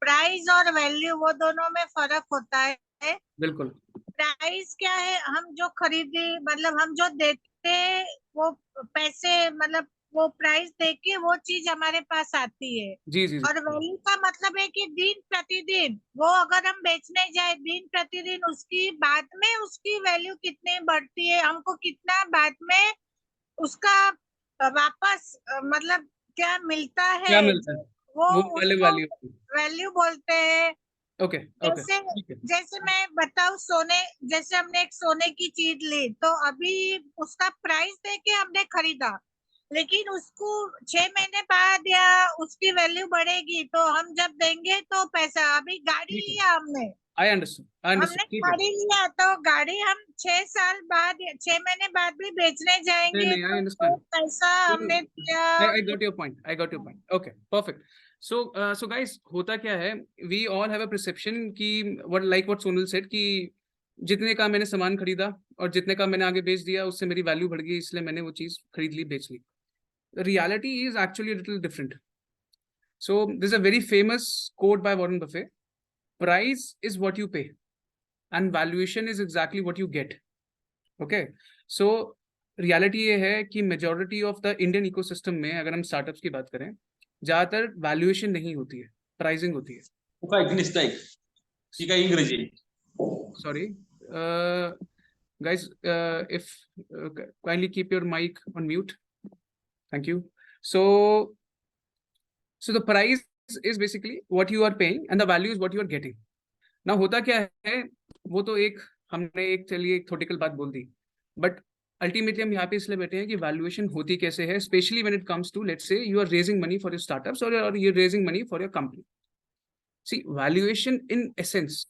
Price और value वो दोनों में फर्क होता है। बिल्कुल। प्राइस क्या है, हम जो खरीदी मतलब हम जो देते वो पैसे, मतलब वो प्राइस दे के वो चीज हमारे पास आती है। जी जी जी। और वैल्यू का मतलब है कि दिन प्रतिदिन वो अगर हम बेचने जाए, दिन प्रतिदिन उसकी बाद में उसकी वैल्यू कितनी बढ़ती है, हमको कितना बाद में उसका वापस मतलब क्या मिलता क्या है, मिलता है, जो वो वो वाले उसको वाली। वैल्यू बोलते हैं। ओके ओके जैसे ठीक है। जैसे मैं बताऊं, सोने, जैसे हमने एक सोने की चीज ली तो अभी उसका प्राइस दे के हमने खरीदा, लेकिन उसको 6 महीने बाद या उसकी वैल्यू बढ़ेगी तो हम जब देंगे तो पैसा, अभी गाड़ी ठीक है, लिया हमने आई हमने अंडरस्टूड, ठीक है। गाड़ी लिया तो गाड़ी हम 6 साल बाद या 6 महीने बाद भी बेचने नहीं जाएंगे नहीं, आई तो वो अंडरस्टैंड। पैसा हमने दिया। I got your point. I got your point. Okay, perfect. So guys, होता क्या है? We all have a perception कि what Sonal said कि जितने का मैंने सामान खरीदा और जितने का मैंने आगे बेच दिया उससे मेरी वैल्यू बढ़ गई, इसलिए मैंने वो चीज खरीद ली, बेच ली। Reality is actually a little different. So there's a very famous quote by Warren Buffett: "Price is what you pay, and valuation is exactly what you get." Okay, so reality ये है कि majority of the Indian ecosystem में अगर हम startups की बात करें, ज्यादातर वैल्यूएशन नहीं होती है, प्राइसिंग होती है। काय गणित ही काय इंग्रजी? Sorry guys, if kindly keep your mic on mute, thank you. So the price is basically what you are paying and the value is what you are getting. Now होता क्या है, वो तो एक हमने एक चलिए एक थ्योरेटिकल बात बोल दी, बट अल्टीमेटली हम यहाँ पे इसलिए बैठे हैं कि वैल्यूएशन होती कैसे है, specially when it comes to let's say you are raising money for your startups और you are raising money for your company. See valuation in essence,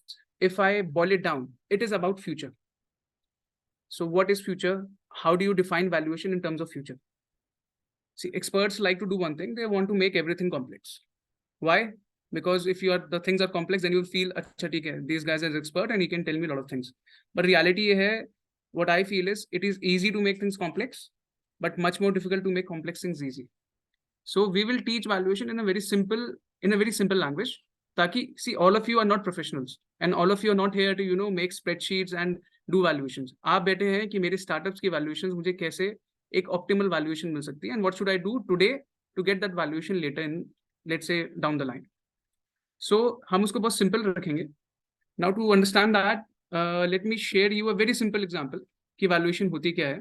if I boil it down, it is about future. So what is future? How do you define valuation in terms of future? See, experts like to do one thing, they want to make everything complex. Why? Because if the things are complex, then you'll feel, अच्छा ठीक है, this guy is an expert and he can tell me a lot of things. But reality ये है, what I feel is, it is easy to make things complex, but much more difficult to make complex things easy. So we will teach valuation in a very simple language. ताकि see, all of you are not professionals and all of you are not here to make spreadsheets and do valuations. आप बैठे हैं कि मेरे startups की valuations मुझे कैसे एक optimal valuation मिल सकती है, and what should I do today to get that valuation later in, let's say, down the line. So हम उसको बहुत simple रखेंगे. Now to understand that, let me share you a very simple example कि valuation होती क्या है.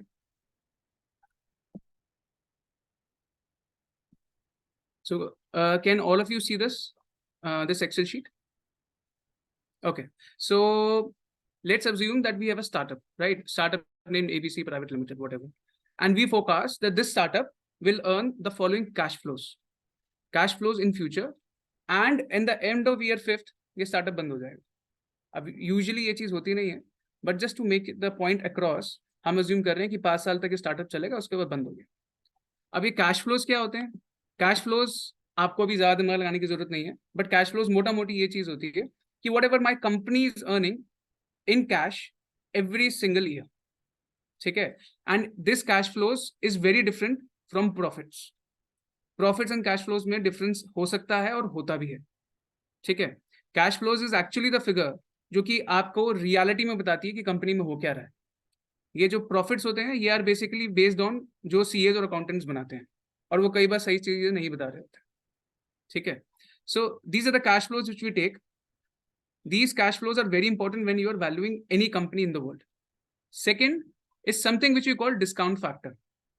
So can all of you see this Excel sheet? Okay, so let's assume that we have a startup, right? Startup named ABC Private Limited, whatever. And we forecast that this startup will earn the following cash flows in future, and in the end of year 5th, ये startup बंद हो जाएगा. अब usually ये चीज होती नहीं है, but just to make the point across, हम अज्यूम कर रहे हैं कि 5 साल तक ये स्टार्टअप चलेगा, उसके बाद बंद हो गया. अब ये कैश फ्लोज क्या होते हैं? कैश फ्लोज आपको अभी ज्यादा दिमाग लगाने की जरूरत नहीं है, बट कैश फ्लोज मोटा मोटी ये चीज होती है कि what ever my company is earning in cash every single year, ठीक है, and this cash flows is very different from profits and cash flows में डिफरेंस हो सकता है और होता भी है, ठीक है. Cash flows is actually the figure जो कि आपको रियलिटी में बताती है कि कंपनी में हो क्या रहा है. ये जो प्रॉफिट्स होते हैं ये आर बेसिकली बेस्ड ऑन जो सीएज और अकाउंटेंट्स बनाते हैं, और वो कई बार सही चीजें नहीं बता रहे होते, ठीक है. So these are the cash flows which we take. These cash flows are very important when you are valuing any company in the world. Second is something which we call discount factor.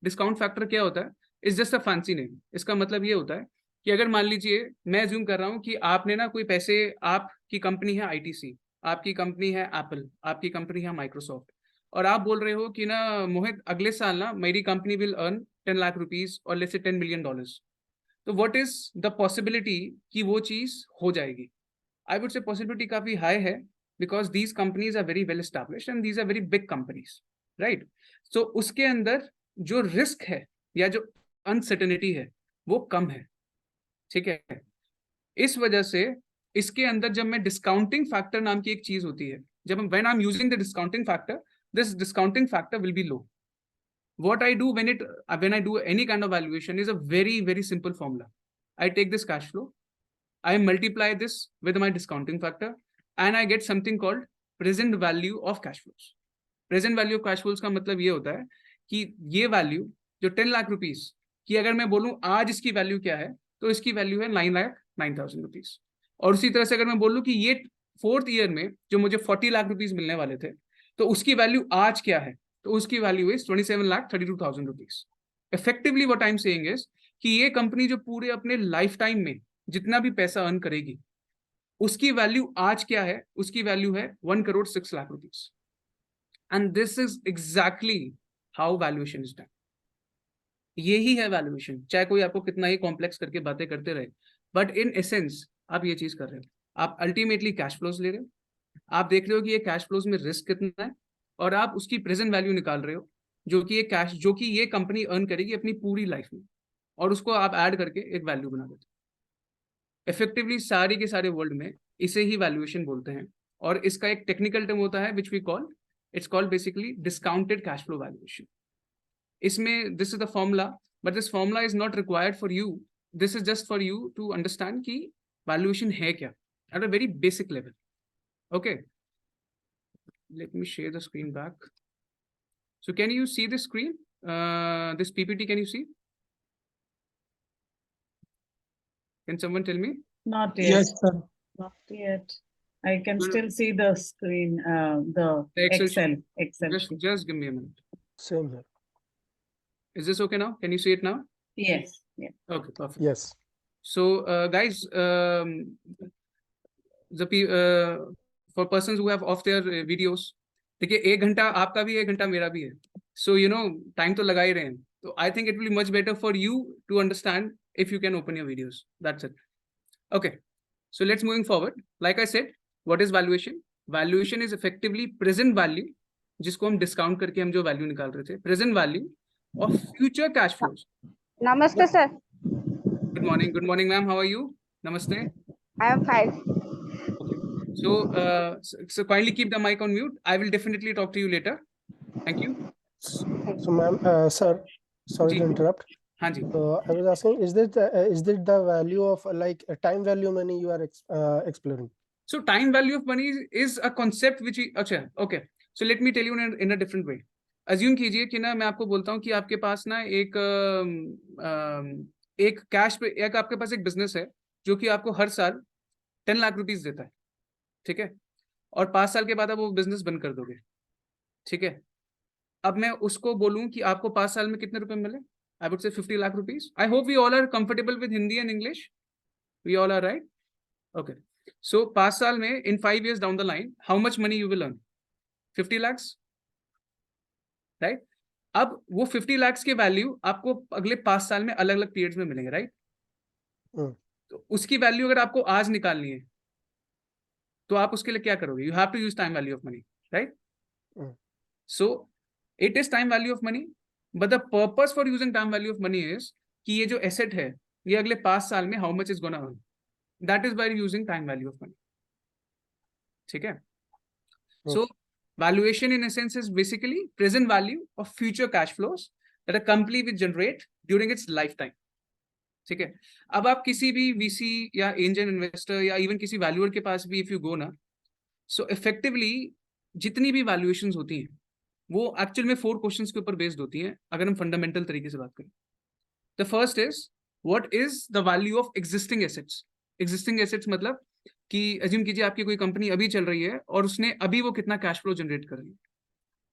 Discount factor क्या होता है? It's just a fancy name. इसका मतलब ये होता है कि अगर मान लीजिए मैं अज्यूम कर रहा हूँ कि आपने ना कोई पैसे, आपकी कंपनी है आईटीसी, आपकी कंपनी है एप्पल, आपकी कंपनी है माइक्रोसॉफ्ट, और आप बोल रहे हो कि ना मोहित अगले साल ना मेरी company will earn 10 lakh rupees और लेट्स से $10 मिलियन. तो व्हाट इज द पॉसिबिलिटी कि वो चीज हो जाएगी? आई वुड से पॉसिबिलिटी काफी हाई है, because these companies are very well established and these are very big companies, right. So उसके अंदर जो रिस्क है या जो अनसर्टेनिटी है वो कम है, ठीक है. इस वजह से इसके अंदर जब मैं डिस्काउंटिंग फैक्टर नाम की एक चीज होती है, जब when I am using the discounting factor, this discounting factor will be low. What I do when I do any kind of valuation is a very simple formula. I take this cash flow, I multiply this with my discounting factor, and I get something called present value of cash flows. Present value of cash flows का मतलब ये होता है कि ये value जो 10 lakh rupees की अगर मैं बोलूं आज इसकी वैल्यू क्या है, तो इसकी वैल्यू है 9,09,000 रुपीस। और उसी तरह से अगर मैं बोलूं कि ये 4th ईयर में जो मुझे 40 लाख रुपीस मिलने वाले थे, तो उसकी वैल्यू आज क्या है, तो उसकी value is 27,32,000 rupees. Effectively what I am saying is कि ये कंपनी जो पूरे अपने लाइफ टाइम में जितना भी पैसा अर्न करेगी, उसकी वैल्यू आज क्या है, उसकी वैल्यू है 1,06 lakh rupees. And this is exactly how valuation is done. यही है वैल्यूएशन, चाहे कोई आपको कितना ही कॉम्प्लेक्स करके बातें करते रहे, बट इन एसेंस आप ये चीज कर रहे हो। आप अल्टीमेटली कैश फ्लोज ले रहे हो, आप देख रहे हो कि ये कैश फ्लोज में रिस्क कितना है, और आप उसकी प्रेजेंट वैल्यू निकाल रहे हो जो कि ये कंपनी अर्न करेगी अपनी पूरी लाइफ में, और उसको आप ऐड करके एक वैल्यू बना देते हो। इफेक्टिवली सारे के सारे वर्ल्ड में इसे ही वैल्यूएशन बोलते हैं, और इसका एक टेक्निकल टर्म होता है which we call, it's called basically discounted cash flow valuation. इसमें this is the formula, but this formula is not required for you, this is just for you to understand कि valuation है क्या at a very basic level. Okay, let me share the screen back. So can you see the screen, this PPT? Can you see? Can someone tell me? Not yet. Yes, sir. Not yet. I can No, no. still see the screen, the The Excel Excel just give me a minute. Same here. Is this okay now? Can you see it now? Yes, yeah. Okay, perfect. Yes. So guys, for persons who have off their videos, देखिए 1 घंटा आपका भी 1 घंटा मेरा भी है, so you know time तो लगा ही रहे हैं, तो I think it will be much better for you to understand if you can open your videos. That's it. Okay, so let's moving forward. Like I said, what is valuation? Valuation is effectively present value, जिसको हम discount करके हम जो value निकाल रहे थे, present value of future cash flows. Namaste, sir. Good morning, ma'am. How are you? Namaste. I am fine. Okay. So kindly keep the mic on mute. I will definitely talk to you later. Thank you. So, ma'am, sir, sorry Ji. to interrupt. हाँ जी. I was asking, is this the value of like a time value money you are exploring? So time value of money is a concept which अच्छा, okay. So let me tell you in a different way. Assume कीजिए कि ना मैं आपको बोलता हूँ कि आपके पास ना एक कैश पे एक आपके पास एक बिजनेस है जो कि आपको हर साल 10 लाख रुपीस देता है, ठीक है, और 5 साल के बाद आप वो बिजनेस बंद कर दोगे, ठीक है। अब मैं उसको बोलूं कि आपको 5 साल में कितने रुपए मिले, आई would say 50 lakh rupees. I hope we all are comfortable with Hindi and English, we all are right? Okay, so 5 साल में in 5 years down the line how much money you will earn? 50 lakhs, right? अब वो 50 lakhs के value आपको अगले 5 साल में अलग अलग पीरियड्स में मिलेंगे, राइट? तो उसकी वैल्यू अगर आपको आज निकालनी है तो आप उसके लिए क्या करोगे? You have to use time value of money, right? So it is time value of money, but the purpose for using time value of money is कि ये जो एसेट है ये अगले 5 साल में how much is gonna earn, that is by using time value of money, ठीक है? सो valuation in essence is basically present value of future cash flows that a company will generate during its lifetime, ठीक है? अब आप किसी भी VC या angel investor या इवन किसी वैल्यूअर के पास भी इफ यू गो ना, सो इफेक्टिवली जितनी भी वैल्यूएशंस होती हैं वो एक्चुअल में 4 क्वेश्चंस के ऊपर बेस्ड होती हैं अगर हम फंडामेंटल तरीके से बात करें। The first is what is the value of existing assets. Existing assets मतलब कि अज्यूम कीजिए आपकी कोई कंपनी अभी चल रही है और उसने अभी वो कितना कैश फ्लो जनरेट कर रही है,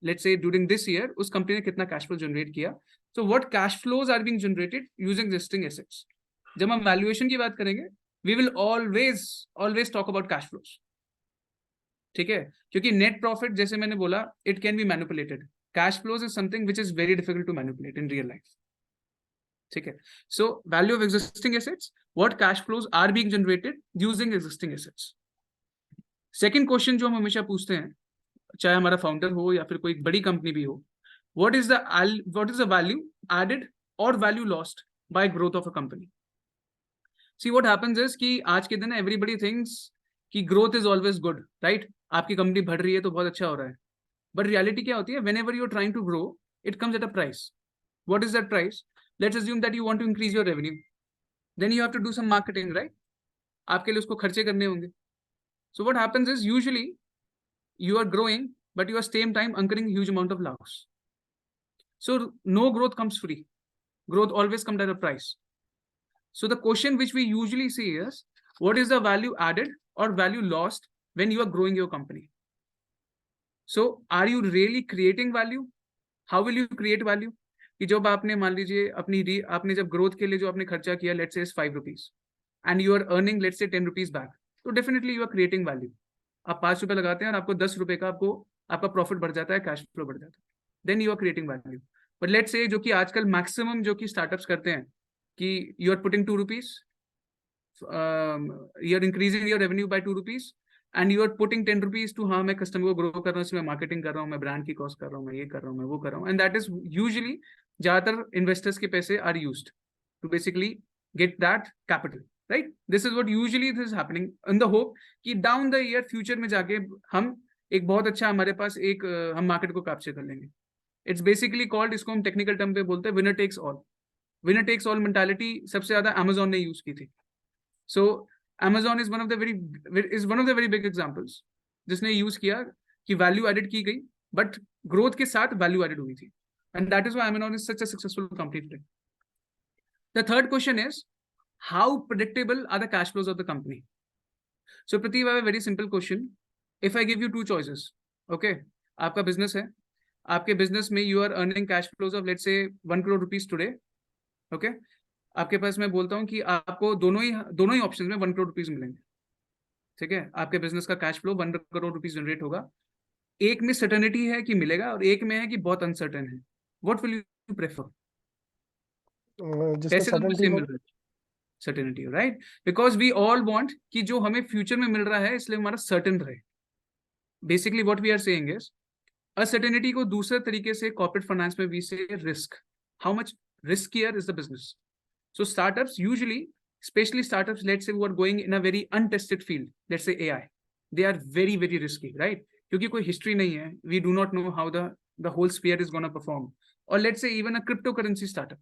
let's say during this year उस कंपनी ने कितना कैश फ्लो जनरेट किया, so what cash flows are being generated using existing assets. जब हम वैल्यूएशन की बात करेंगे we will always talk about cash flows, ठीक है? क्योंकि नेट प्रॉफिट जैसे मैंने बोला it can be manipulated, cash flows is something which is very difficult to manipulate in real life, ठीक है? So value of existing assets, what cash flows are being generated using existing assets. Second question जो हम हमेशा पूछते हैं चाहे हमारा founder हो या फिर कोई बड़ी कंपनी भी हो, what is the value added or value lost by growth of a company? See what happens is कि आज के दिन everybody thinks कि growth is always good, right? आपकी कंपनी बढ़ रही है तो बहुत अच्छा हो रहा है, but reality क्या होती है? Whenever you're trying to grow, it comes at a price. What is that price? Let's assume that you want to increase your revenue. then you have to do some marketing, right? आपके लिए उसको खर्चे करने होंगे. So what happens is usually you are growing, but you are same time incurring huge amount of loss. So no growth comes free. Growth always comes at a price. So the question which we usually see is, what is the value added or value lost when you are growing your company? So are you really creating value? How will you create value? कि जब आपने मान लीजिए आपने जब growth के लिए जो आपने खर्चा किया, let's say 5 rupees, and you are earning let's say 10 rupees back, तो definitely you are creating value. आप 5 रुपए लगाते हैं और आपको 10 रुपए का आपका प्रॉफिट बढ़ जाता है, कैश फ्लो बढ़ जाता है, then you are creating value. But let's say जो कि आजकल मैक्सिमम जो कि स्टार्टअप्स करते हैं कि you are putting 2 rupees, you are increasing your revenue by 2 rupees and you are putting 10 rupees to हाँ मैं कस्टमर को ग्रो कर रहा हूँ, इसमें मार्केटिंग कर रहा हूँ, मैं ब्रांड की कॉस्ट कर रहा हूँ, मैं ये कर रहा हूँ, मैं वो कर रहा हूँ, and that is usually ज्यादातर इन्वेस्टर्स के पैसे are used to basically get that capital, right? This is what usually this is happening in the hope कि down the year future में जाके हम एक बहुत अच्छा हमारे पास एक हम मार्केट को कैप्चर कर लेंगे. It's basically called, इसको हम टेक्निकल टर्म पे बोलते हैं winner takes all. Winner takes all mentality सबसे ज्यादा Amazon ने यूज की थी. So Amazon is one of the very big examples जिसने यूज किया कि वैल्यू एडेड की गई बट ग्रोथ के साथ वैल्यू एडेड हुई थी, and that is why Amazon is such a successful company today. The third question is, how predictable are the cash flows of the company? So Prateek, I have a very simple question. If I give you 2 choices, okay, आपका business है, आपके business में you are earning cash flows of let's say 1 crore rupees today, okay, आपके पास मैं बोलता हूँ कि आपको दोनों ही ऑप्शन में 1 crore rupees मिलेंगे, ठीक है, आपके बिजनेस का cash flow 1 crore rupees generate होगा. एक में सर्टेनिटी है कि मिलेगा और एक में है कि बहुत अनसर्टेन है. What will you prefer? जिसमें पैसे तो सेम मिल रहा है, certainty, right? Because we all want कि जो हमें फ्यूचर में मिल रहा है इसलिए हमारा सर्टेन रहे. Basically what we are saying is uncertainty को दूसरे तरीके से कॉर्पोरेट फाइनेंस में we say risk. How much riskier is the business? So startups usually, especially startups, let's say who are going in a very untested field, let's say AI, they are very, very risky, right? क्योंकि कोई history नहीं है, we do not know how the whole sphere is going to perform. Or let's say even a cryptocurrency startup,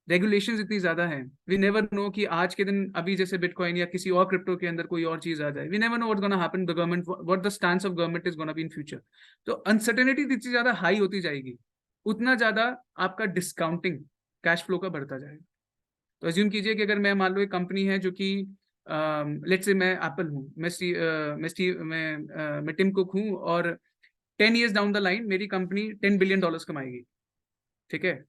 regulations इतनी ज्यादा हैं, we never know कि आज के दिन अभी जैसे बिटकॉइन या किसी और क्रिप्टो के अंदर कोई और चीज आ जाए, we never know what's going to happen, the government, what the stance of government is going to be in future. तो uncertainty जितनी ज्यादा हाई होती जाएगी उतना ज्यादा आपका डिस्काउंटिंग कैश फ्लो का बढ़ता जाएगा. तो अज्यूम कीजिए कि अगर मैं मान लो एक कंपनी है जो कि लेट्स से मैं एप्पल हूँ, मैं टिम कुक हूँ और 10 years डाउन द लाइन मेरी कंपनी $10 billion कमाएगी, ठीक है,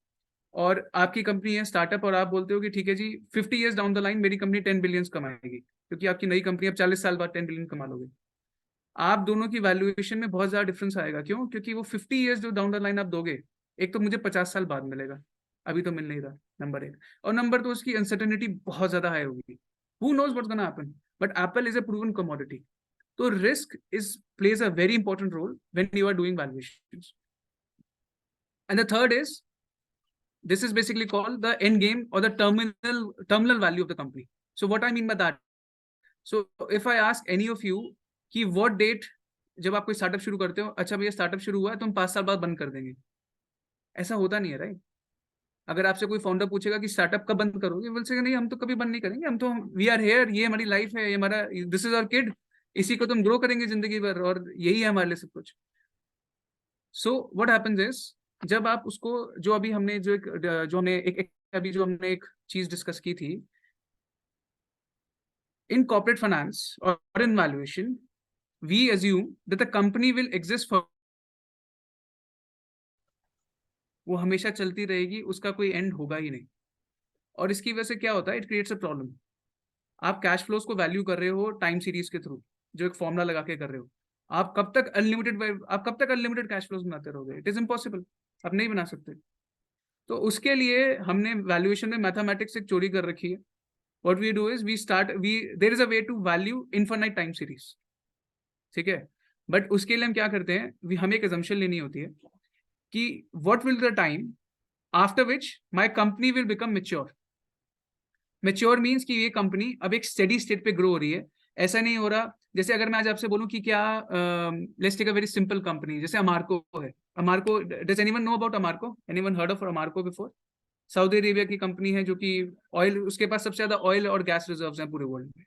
और आपकी कंपनी है स्टार्टअप और आप बोलते हो कि ठीक है जी 50 years डाउन द लाइन मेरी कंपनी 10 billion कमाएगी, क्योंकि आपकी नई कंपनी अब 40 साल बाद 10 billion कमा लोगे. आप दोनों की वैल्यूएशन में बहुत ज्यादा डिफरेंस आएगा. क्यों? क्योंकि वो 50 years जो डाउन द लाइन आप दोगे, एक तो मुझे 50 साल बाद मिलेगा, अभी तो मिल नहीं रहा, नंबर 1, और नंबर 2 उसकी अनसर्टेनिटी बहुत ज्यादा हाई होगी. Who knows what's gonna happen? But Apple is a proven commodity. So risk plays a very important role when you are doing valuations. And the third is, this is basically called the end game or the terminal value of the company. So what I mean by that? So if I ask any of you कि what date जब आप कोई startup शुरू करते हो, अच्छा भैया startup शुरू हुआ है तो हम 5 साल बाद बंद कर देंगे, ऐसा होता नहीं है, राइट? अगर आपसे कोई फाउंडर पूछेगा कि स्टार्टअप कब बंद करोगे, बोल सके नहीं हम तो कभी बंद नहीं करेंगे, हम तो वी आर हेयर, ये हमारी लाइफ है, ये हमारा दिस इज आवर किड, इसी को तुम ग्रो करेंगे जिंदगी भर और यही है हमारे लिए सब कुछ. सो व्हाट हैपेंस इज, जब आप उसको जो अभी हमने जो हमने एक चीज डिस्कस की थी इन कॉर्पोरेट फाइनेंस और in valuation, we assume that the company will exist for, वो हमेशा चलती रहेगी, उसका कोई एंड होगा ही नहीं. और इसकी वजह से क्या होता है, इट क्रिएट्स अ प्रॉब्लम. आप कैश फ्लोज को वैल्यू कर रहे हो टाइम सीरीज के थ्रू, जो एक फॉर्मूला लगा के कर रहे हो. आप कब तक अनलिमिटेड कैश फ्लोज बनाते रहोगे? इट इज इम्पॉसिबल, आप नहीं बना सकते. तो उसके लिए हमने वैल्यूएशन में मैथमेटिक्स एक चोरी कर रखी है. What we do is there is a way to value infinite time series, ठीक है, बट उसके लिए हम क्या करते हैं, हमें एक assumption लेनी होती है कि what will the time after which my company will become mature. Mature means कि ये कंपनी अब एक steady state पे ग्रो हो रही है. ऐसा नहीं हो रहा जैसे अगर मैं आज आपसे बोलूं कि क्या let's take a very simple company जैसे अमार्को है. अमार्को, does anyone know about अमार्को? Anyone heard of अमार्को before? Saudi Arabia की कंपनी है जो कि ऑयल, उसके पास सबसे ज्यादा ऑयल और गैस रिजर्व्स हैं पूरे वर्ल्ड में,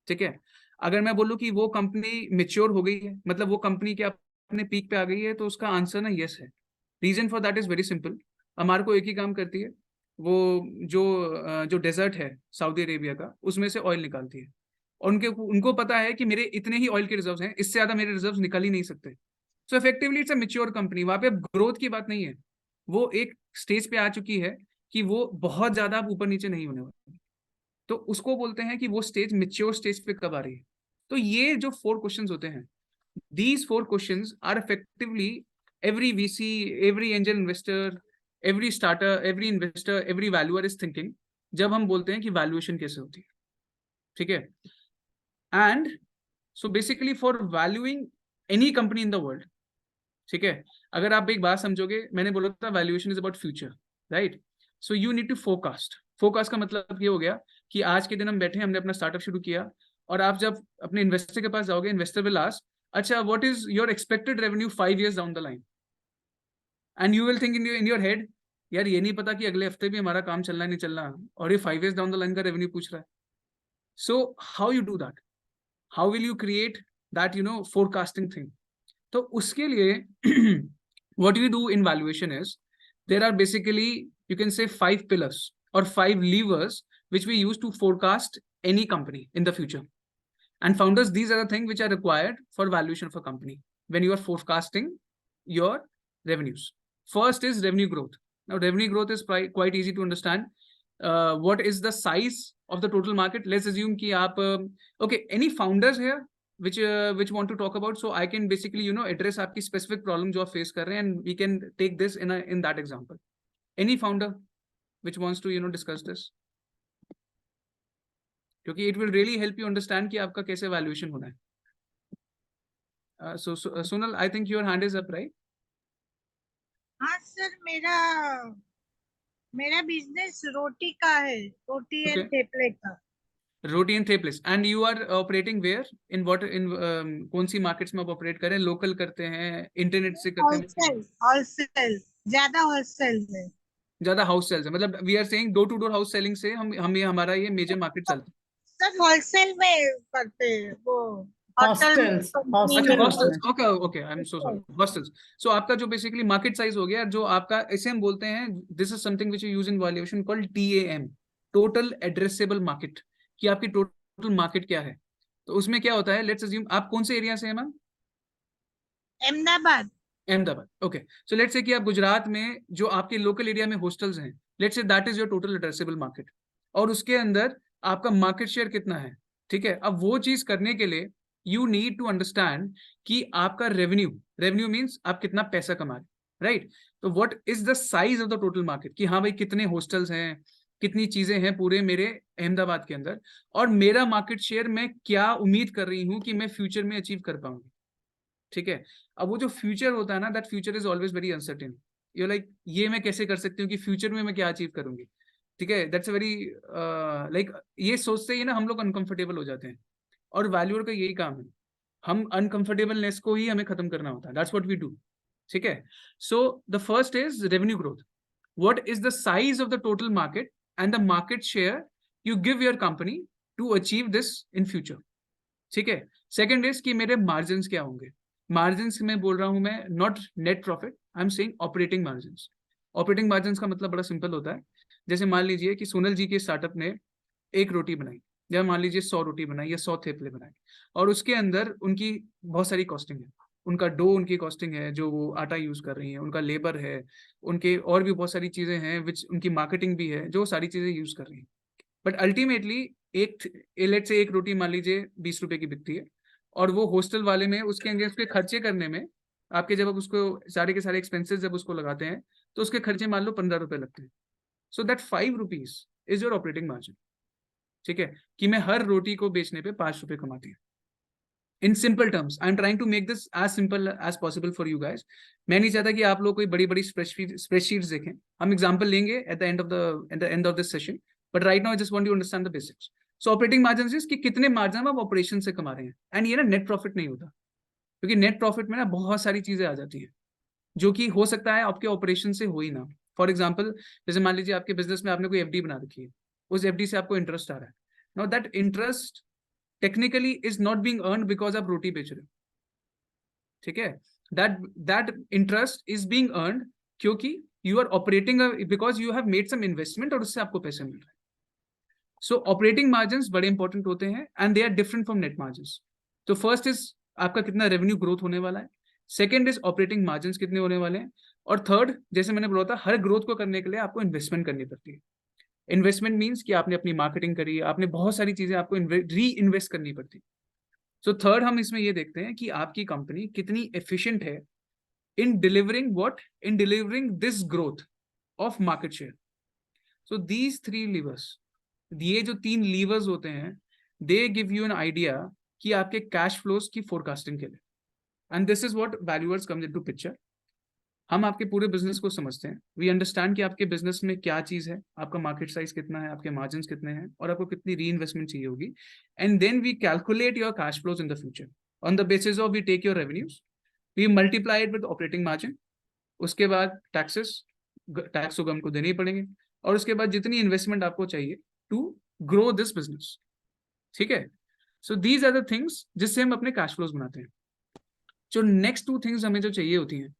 ठीक है। अगर मैं बोलूँ कि वो कंपनी मेच्योर हो गई है, मतलब वो कंपनी के अपने पीक पे आ गई है, तो उसका आंसर ना यस है। Reason for that is very simple. हमारे को एक ही काम करती है, वो जो डेजर्ट है सऊदी अरेबिया का, उसमें से ऑयल निकालती है, और उनको पता है कि मेरे इतने ही ऑयल के रिजर्व्स हैं, इससे ज्यादा मेरे रिजर्व्स निकाल ही नहीं सकते। सो effectively it's a mature company. वहां पे ग्रोथ की बात नहीं है, वो एक स्टेज पे आ चुकी है कि वो बहुत ज्यादा ऊपर नीचे नहीं होने वाली, तो उसको बोलते हैं कि वो स्टेज मेच्योर स्टेज पे कब आ रही है। तो ये जो 4 क्वेश्चंस होते हैं, these 4 questions are effectively every VC, every angel investor, every starter, every investor, every valuer is thinking जब हम बोलते हैं कि वैल्यूएशन कैसे होती है, ठीक है। And so basically for valuing any company in the world, ठीक है, अगर आप एक बात समझोगे, मैंने बोला था valuation is about future, right. So you need to forecast. Forecast का मतलब ये हो गया कि आज के दिन हम बैठे, हमने अपना स्टार्टअप शुरू किया, और आप जब अपने इन्वेस्टर के पास जाओगे, इन्वेस्टर विल आस्क, अच्छा what is your expected revenue 5 years down the line, and you will think in your head, यार ये नहीं पता कि अगले हफ्ते भी हमारा काम चलना नहीं चलना, और ये 5 years डाउन द लाइन का रेवेन्यू पूछ रहा है। So how you do that, how will you create that forecasting thing. तो उसके लिए what you do in valuation is there are basically, you can say, 5 pillars or 5 levers which we use to forecast any company in the future. And founders, these are the things which are required for valuation of a company when you are forecasting your revenues. First is revenue growth. Now revenue growth is quite easy to understand. What is the size of the total market? Let's assume ki aap okay, any founders here which want to talk about, so I can basically address आपकी specific problem जो आप face कर रहे हैं, and we can take this in that example. Any founder which wants to discuss this, क्योंकि it will really help you understand कि आपका कैसे valuation होना है. So Sonal, I think your hand is up, right? हाँ sir, मेरा business रोटी का है, रोटी एंड Okay. थेपले का। रोटी एंड थेपलेस। And you are operating where, in what, in कौन सी मार्केट्स में आप ऑपरेट करें? लोकल करते हैं, इंटरनेट से करते हैं? होलसेल, ज्यादा होलसेल में। ज्यादा हाउस सेल्स है, मतलब we are saying door to door house selling से हम ये हमारा ये मेजर मार्केट चलता है। सर होलसेल में करते हैं वो Hostels, अच्छा, hostel hostels, business. Okay okay, I am so sorry, hostels. So आपका जो बेसिकली मार्केट साइज हो गया, जो आपका, इसे हम बोलते हैं, this is something which you use in valuation called TAM, total addressable market, कि आपकी टोटल मार्केट क्या है। तो उसमें क्या होता है, लेट्स अज्यूम आप कौन से एरिया से हैं ma'am? Ahmedabad. Ahmedabad, okay. So let's say कि आप गुजरात में जो आपके लोकल एरिया में हॉस्टल्स हैं, let's say that is your total addressable market, और उसके अंदर आपका मार्केट शेयर कितना है, ठीक है। अब वो चीज करने के लिए यू नीड टू अंडरस्टैंड कि आपका रेवेन्यू मीन्स आप कितना पैसा कमा रहे, राइट। तो what is the size of the total market, कि हाँ भाई कितने हॉस्टल्स हैं, कितनी चीजें हैं पूरे मेरे अहमदाबाद के अंदर, और मेरा मार्केट शेयर मैं क्या उम्मीद कर रही हूँ कि मैं फ्यूचर में अचीव कर पाऊंगी, ठीक है। अब वो जो फ्यूचर होता है ना, that future is always very uncertain. You like, ये मैं कैसे कर सकती हूँ कि फ्यूचर में मैं क्या अचीव करूंगी, ठीक है। दैट्स वेरी लाइक, ये सोचते ही ना हम लोग अनकंफर्टेबल हो जाते हैं, और वैल्यूअर का यही काम है, हम अनकंफर्टेबलनेस को ही हमें खत्म करना होता है, दैट्स व्हाट वी डू, ठीक है। So the first is revenue growth, what is the size of the total market and the market share you give your company to achieve this in future, ठीक है। Second is कि मेरे margin क्या होंगे। Margins में बोल रहा हूं मैं, not net profit, I am saying operating margins. Operating margins का मतलब बड़ा सिंपल होता है, जैसे मान लीजिए कि सोनल जी के स्टार्टअप ने एक रोटी बनाई, या मान लीजिए 100 रोटी बनाई या 100 थेपले बनाए, और उसके अंदर उनकी बहुत सारी कॉस्टिंग है, उनका डो उनकी कॉस्टिंग है जो वो आटा यूज कर रही है, उनका लेबर है, उनके और भी बहुत सारी चीजें हैं विच उनकी मार्केटिंग भी है, जो सारी चीजें यूज कर रही है। बट अल्टीमेटली लेट से एक रोटी मान लीजिए 20 रुपए की बिकती है, और वो हॉस्टल वाले में उसके अगेंस्ट के खर्चे करने में, आपके जब आप उसको सारे के सारे एक्सपेंसेस जब उसको लगाते हैं, तो उसके खर्चे मान लो 15 रुपए लगते हैं। So that 5 rupees is your operating margin, ठीक है, कि मैं हर रोटी को बेचने पे 5 रुपए कमाती हूँ। In simple terms, I am trying to make this as simple as possible for you guys. मैं नहीं चाहता कि आप लोग कोई बड़ी बड़ी स्प्रेडशीट्स देखें, हम एग्जाम्पल लेंगे at the end of this session, but right now I just want you understand the basics. So operating margin कि कितने मार्जिन आप ऑपरेशन से कमा रहे हैं, एंड ये ना नेट प्रॉफिट नहीं होता, क्योंकि नेट प्रॉफिट में ना बहुत सारी चीजें आ जाती है, जो कि हो सकता है आपके ऑपरेशन से हो ही ना। फॉर एग्जाम्पल जैसे मान लीजिए आपके बिजनेस में आपने कोई एफडी बना रखी है, उस एफडी से आपको इंटरेस्ट आ रहा है. Now that interest technically is not being earned because आप रोटी बेच रहे हो. ठीक है, that interest is being earned क्योंकि you are operating because you have made some investment और उससे आपको पैसे मिल रहे हैं. सो ऑपरेटिंग मार्जिन्स बड़े इंपॉर्टेंट होते हैं and they are different from net margins. तो फर्स्ट इज आपका कितना रेवेन्यू ग्रोथ होने वाला है, सेकंड इज ऑपरेटिंग मार्जिन्स कितने होने वाले हैं, और थर्ड जैसे मैंने बोला था हर ग्रोथ को करने के लिए आपको इन्वेस्टमेंट करनी पड़ती है. इन्वेस्टमेंट मीन्स कि आपने अपनी मार्केटिंग करी, आपने बहुत सारी चीजें आपको री इन्वेस्ट करनी पड़ती है. सो थर्ड हम इसमें ये देखते हैं कि आपकी कंपनी कितनी एफिशिएंट है in delivering what? In delivering this growth of market share. So these three levers, ये जो 3 levers होते हैं, they give you an idea कि आपके cash flows की forecasting के लिए. And this is what valuers comes into picture. हम आपके पूरे बिजनेस को समझते हैं. We understand कि आपके बिजनेस में क्या चीज है, आपका मार्केट साइज कितना है, आपके मार्जिन्स कितने हैं, और आपको कितनी री इन्वेस्टमेंट चाहिए होगी. And then we calculate your cash flows in the future. On the basis of we take your revenues, we multiply it with operating margin. उसके बाद टैक्सेस, टैक्स तो हमको देने ही पड़ेंगे, और उसके बाद जितनी इन्वेस्टमेंट आपको चाहिए टू ग्रो दिस बिजनेस. ठीक है, so these are the things जिससे हम अपने कैश फ्लोज बनाते हैं. जो नेक्स्ट 2 थिंग्स हमें जो चाहिए होती हैं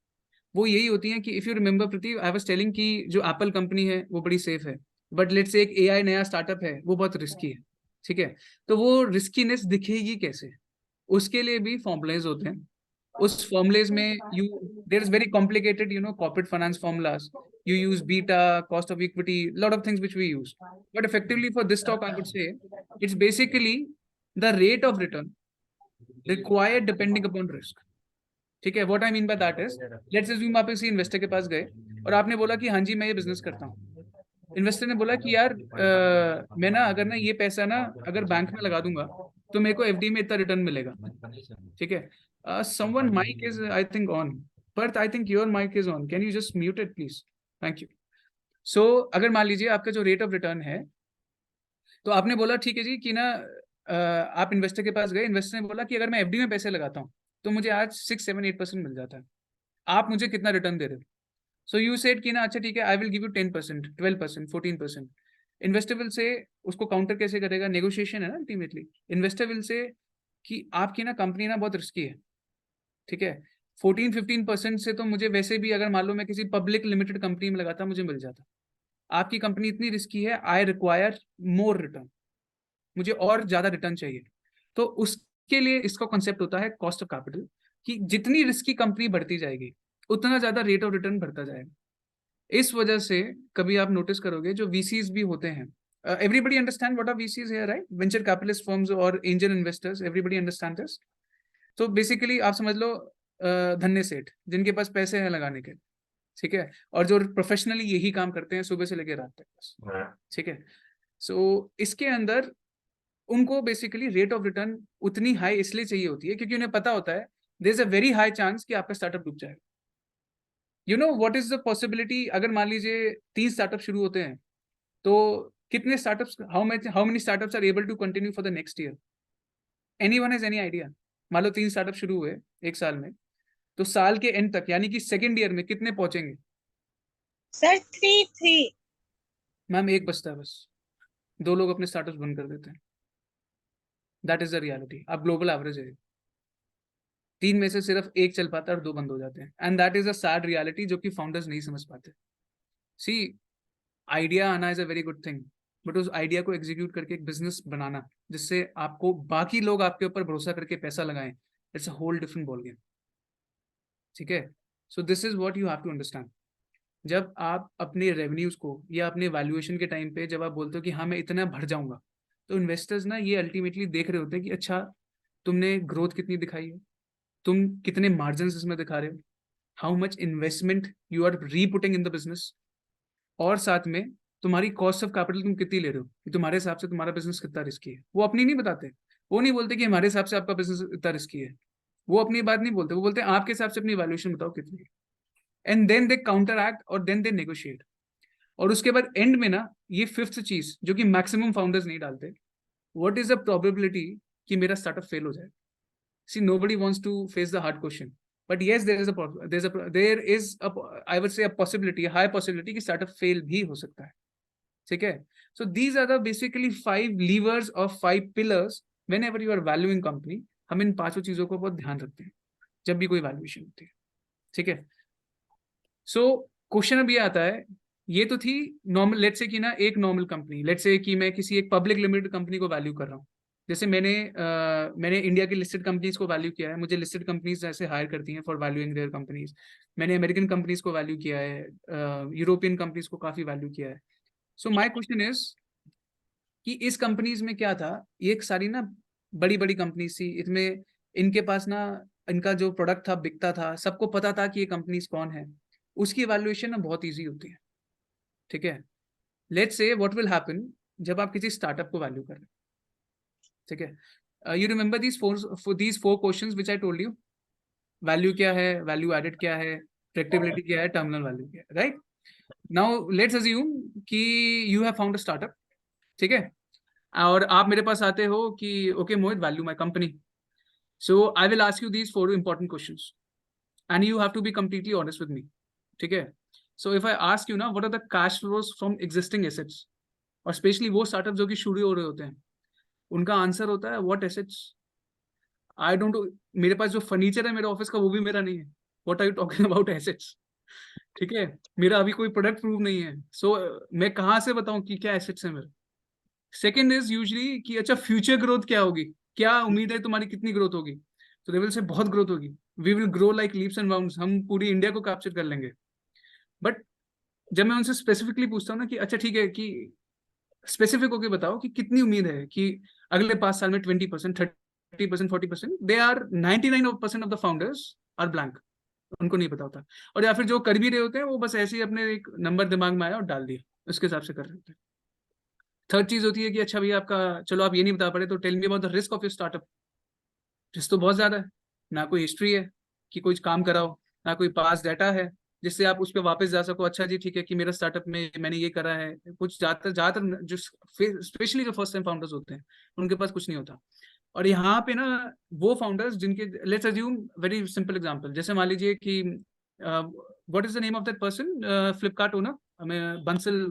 वो यही होती हैं कि if you remember Prateek, I was telling कि जो एप्पल कंपनी है वो बड़ी सेफ है, बट लेट्स से एक एआई नया स्टार्टअप है वो बहुत रिस्की है. ठीक है, तो वो रिस्कीनेस दिखेगी कैसे, उसके लिए भी फॉर्मुलाज होते हैं. उस फॉर्मुलेज में there is very complicated corporate finance formulas. You use beta, cost of equity, lot of things which we use, but effectively for this talk I would say it's basically the rate of return required depending upon risk. ठीक है, what I mean by that is let's assume आप किसी investor के पास गए और आपने बोला कि हाँ जी मैं ये बिजनेस करता हूँ. इन्वेस्टर ने बोला कि यार मैं ना अगर ना ये पैसा ना अगर बैंक में लगा दूंगा तो मेरे को एफडी में इतना रिटर्न मिलेगा. ठीक है, someone mic is I think on, but I think your mic is on. Can you just mute it please? Thank you. So अगर मान लीजिए आपका जो रेट ऑफ रिटर्न है, तो आपने बोला ठीक है जी कि ना आप इन्वेस्टर के पास गए, इन्वेस्टर ने बोला कि अगर मैं एफडी में पैसे लगाता हूँ तो मुझे आज 6-7-8% मिल जाता है, आप मुझे कितना रिटर्न दे रहे हो. सो यू सेड कि ना अच्छा ठीक है I will give you 10%, 12%, 14%. Investor will say उसको काउंटर कैसे करेगा, नेगोशिएशन है ना अल्टीमेटली. इन्वेस्टर विल से कि आपकी ना कंपनी ना बहुत रिस्की है. ठीक है, 14-15% से तो मुझे वैसे भी अगर मान लो मैं किसी पब्लिक लिमिटेड कंपनी में लगाता मुझे मिल जाता. आपकी कंपनी इतनी रिस्की है, आई रिक्वायर मोर रिटर्न, मुझे और ज्यादा रिटर्न चाहिए. तो उसके लिए इसका कॉन्सेप्ट होता है कॉस्ट ऑफ कैपिटल, कि जितनी रिस्की कंपनी बढ़ती जाएगी उतना ज्यादा रेट ऑफ रिटर्न बढ़ता जाएगा. इस वजह से कभी आप नोटिस करोगे जो वीसीज भी होते हैं, everybody understand what are VCs here, right? Venture capitalist firms or angel investors, everybody understand this. तो बेसिकली आप समझ लो धन्य सेठ जिनके पास पैसे हैं लगाने के. ठीक है, और जो प्रोफेशनली यही काम करते हैं सुबह से लेकर रात तक. ठीक है, सो इसके अंदर उनको बेसिकली रेट ऑफ रिटर्न उतनी हाई इसलिए चाहिए होती है क्योंकि उन्हें पता होता है there is a very high chance कि आपका स्टार्टअप डूब जाएगा. You know what is the possibility, अगर मान लीजिए 3 स्टार्टअप शुरू होते हैं तो कितने startups, how many startups are able to continue for the next year? Anyone has any idea? मान लो 3 स्टार्टअप शुरू हुए एक साल में, तो साल के एंड तक यानी कि सेकंड ईयर में कितने पहुंचेंगे? सर 3 मैम एक बचता है बस, 2 लोग अपने स्टार्टअप्स बंद कर देते हैं. That is the reality. आप ग्लोबल एवरेज है, 3 में से सिर्फ 1 चल पाता है और 2 बंद हो जाते हैं. And that is a sad reality जो कि फाउंडर्स नहीं समझ पाते. सी आइडिया आना is a very good thing, but उस आइडिया को एग्जीक्यूट करके एक बिजनेस बनाना जिससे आपको बाकी लोग आपके ऊपर भरोसा करके पैसा लगाएं, it's a whole different ball game. ठीक है, so this is what you have to understand. जब आप अपने रेवेन्यूज को या अपने वैल्यूएशन के टाइम पे जब आप बोलते हो कि हाँ मैं इतना भर जाऊंगा, तो इन्वेस्टर्स ना ये अल्टीमेटली देख रहे होते हैं कि अच्छा तुमने ग्रोथ कितनी दिखाई है, तुम कितने मार्जिन इसमें दिखा रहे हो, how much investment you are reputting in the business, और साथ में तुम्हारी कॉस्ट ऑफ कैपिटल तुम कितनी ले रहे हो, कि तुम्हारे हिसाब से तुम्हारा बिजनेस कितना रिस्की है. वो अपनी नहीं बताते, वो नहीं बोलते कि हमारे हिसाब से आपका बिजनेस इतना रिस्की है, वो अपनी बात नहीं बोलते, वो बोलते हैं आपके हिसाब से अपनी वैल्यूएशन बताओ कितनी है. And then they counter act और देन दे नेगोशिएट. और उसके बाद एंड में ना ये 5th चीज जो कि मैक्सिमम फाउंडर्स नहीं डालते, व्हाट इज द प्रोबेबिलिटी कि मेरा स्टार्टअप फेल हो जाए. See nobody wants to face the hard question But yes, there is a I would say a possibility, a high possibility कि startup fail भी हो सकता है. ठीक है? So these are the basically 5 levers or 5 pillars whenever you are valuing company. हम इन 5 चीजों को बहुत ध्यान रखते हैं जब भी कोई वैल्यूएशन होती है. ठीक है? So क्वेश्चन अब ये आता है, ये तो थी नॉर्मल, लेट्स से कि ना एक नॉर्मल कंपनी, लेट्स से कि मैं किसी एक पब्लिक लिमिटेड कंपनी को वैल्यू कर रहा हूँ. जैसे मैंने इंडिया की लिस्टेड कंपनीज को वैल्यू किया है, मुझे लिस्टेड कंपनीज ऐसे हायर करती हैं फॉर वैल्यूइंग देयर कंपनीज. मैंने अमेरिकन कंपनीज को वैल्यू किया है, यूरोपियन कंपनीज को काफी वैल्यू किया है. सो माय क्वेश्चन इज कि इस कंपनीज में क्या था, ये एक सारी ना बड़ी बड़ी कंपनीज थी, इसमें इनके पास ना इनका जो प्रोडक्ट था बिकता था, सबको पता था कि ये कंपनीज कौन है, उसकी वैल्यूएशन ना बहुत ईजी होती है. ठीक है? लेट्स से व्हाट विल हैपन जब आप किसी स्टार्टअप को वैल्यू कर रहे हैं. ठीक है? You remember these four questions which I told you. Value क्या है, वैल्यू एडेड क्या है, प्रेडिक्टेबिलिटी क्या है, टर्मिनल वैल्यू क्या है, राइट? नाउ लेट्स अज्यूम कि you have found a startup. ठीक है? और आप मेरे पास आते हो कि okay Mohit, value my company. So I will ask you these 4 important questions and you have to be completely honest with me. ठीक है? So if I ask you ना what are the cash flows from existing assets, और especially वो startup जो कि शुरू हो रहे होते हैं, उनका आंसर होता है व्हाट एसेट्स. आई डोंट, मेरे पास जो फर्नीचर है मेरे ऑफिस का वो भी मेरा नहीं है. What are you talking about assets? ठीक है? मेरा अभी कोई प्रोडक्ट प्रूव नहीं है. सो मैं कहाँ से बताऊं कि क्या एसेट्स है मेरे. सेकेंड इज यूजली कि अच्छा फ्यूचर ग्रोथ क्या होगी, क्या उम्मीद है तुम्हारी, कितनी ग्रोथ होगी. तो दे विल से बहुत ग्रोथ होगी, we will grow like leaps and bounds, हम पूरी इंडिया को कैप्चर कर लेंगे. बट जब मैं उनसे स्पेसिफिकली पूछता हूँ ना कि अच्छा ठीक है कि स्पेसिफिक होके बताओ कि कितनी उम्मीद है कि अगले 5 साल में 20%, 30%, 40%, they are 99% of the founders are blank. उनको नहीं पता होता. और या फिर जो कर भी रहे होते हैं वो बस ऐसे ही अपने एक नंबर दिमाग में आया और डाल दिया, उसके हिसाब से कर रहे होते हैं. थर्ड चीज होती है कि अच्छा भैया आपका, चलो आप ये नहीं बता पा रहे तो tell me about the risk of your startup. Risk तो बहुत ज्यादा है, ना कोई हिस्ट्री है कि कोई काम कराओ, ना कोई पास डाटा है जिससे आप उस पर वापस जा सको. अच्छा जी ठीक है कि मेरा स्टार्टअप में मैंने ये करा है. कुछ ज्यादातर जो स्पेशली जो फर्स्ट टाइम फाउंडर्स होते हैं उनके पास कुछ नहीं होता. और यहाँ पे ना वो फाउंडर्स जिनके, let's assume very simple example, जैसे मान लीजिए कि what is the name of that person, Flipkart owner, मैं बंसल,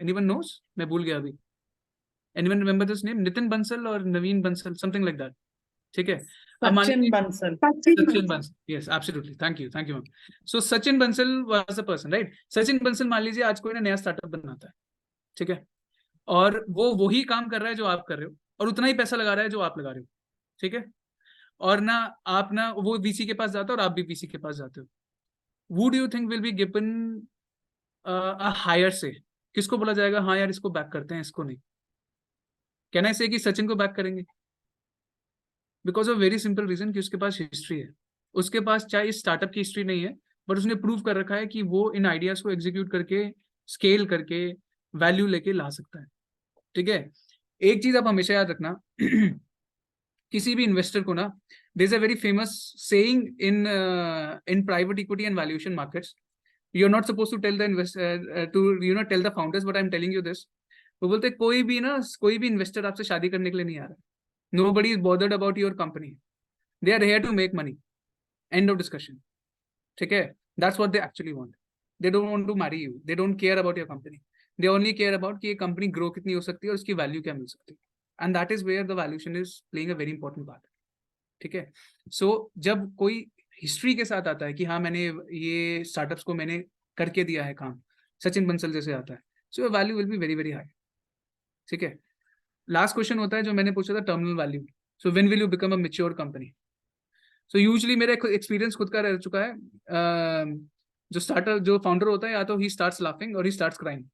एनीवन नोस, मैं भूल गया अभी. Anyone remember this name? Nitin Bansal और नवीन बंसल, समथिंग लाइक दैट. ठीक है? Sachin Bansal. Sachin Bansal, yes, absolutely, thank you ma'am. So Sachin Bansal was the person, right? Sachin Bansal मान लीजिए आज कोई ना नया स्टार्टअप बनाता है. ठीक है? और वो वही काम कर रहा है जो आप कर रहे हो, और उतना ही पैसा लगा रहा है जो आप लगा रहे हो. ठीक है? और ना आप ना वो वीसी के पास जाता है और आप भी वीसी के पास जाते हो. Who do you think will be given a higher say? किसको बोला जाएगा हाँ यार इसको बैक करते हैं, इसको नहीं? कहना ऐसे कि सचिन को बैक करेंगे because of very simple reason कि उसके पास हिस्ट्री है. उसके पास चाहे इस स्टार्टअप की हिस्ट्री नहीं है, बट उसने प्रूव कर रखा है कि वो इन आइडियाज को एग्जीक्यूट करके, स्केल करके, वैल्यू लेके ला सकता है. ठीक है? एक चीज आप हमेशा याद रखना, किसी भी इन्वेस्टर को ना, there is a very famous saying in private equity and valuation markets, you are not suppose to tell the investor to tell the founders, but I am telling you this. वो बोलते कोई भी investor आपसे शादी करने के लिए नहीं आ रहा. Nobody is bothered about your company. They are here to make money. End of discussion. ठीक है? That's what they actually want. They don't want to marry you. They don't care about your company. They only care about कि ये company grow कितनी हो सकती है और उसकी value क्या मिल सकती है. And that is where the valuation is playing a very important part. ठीक है? So जब कोई हिस्ट्री के साथ आता है कि हाँ मैंने ये स्टार्टअप्स को मैंने करके दिया है काम, सचिन बंसल जैसे आता है, so your value will be very very high. ठीक है? लास्ट क्वेश्चन होता है जो मैंने पूछा था, terminal value. So when will you become a mature company? So usually मेरा एक्सपीरियंस खुद का रह चुका है, जो स्टार्टर जो फाउंडर होता है या तो ही स्टार्ट्स लाफिंग और he starts crying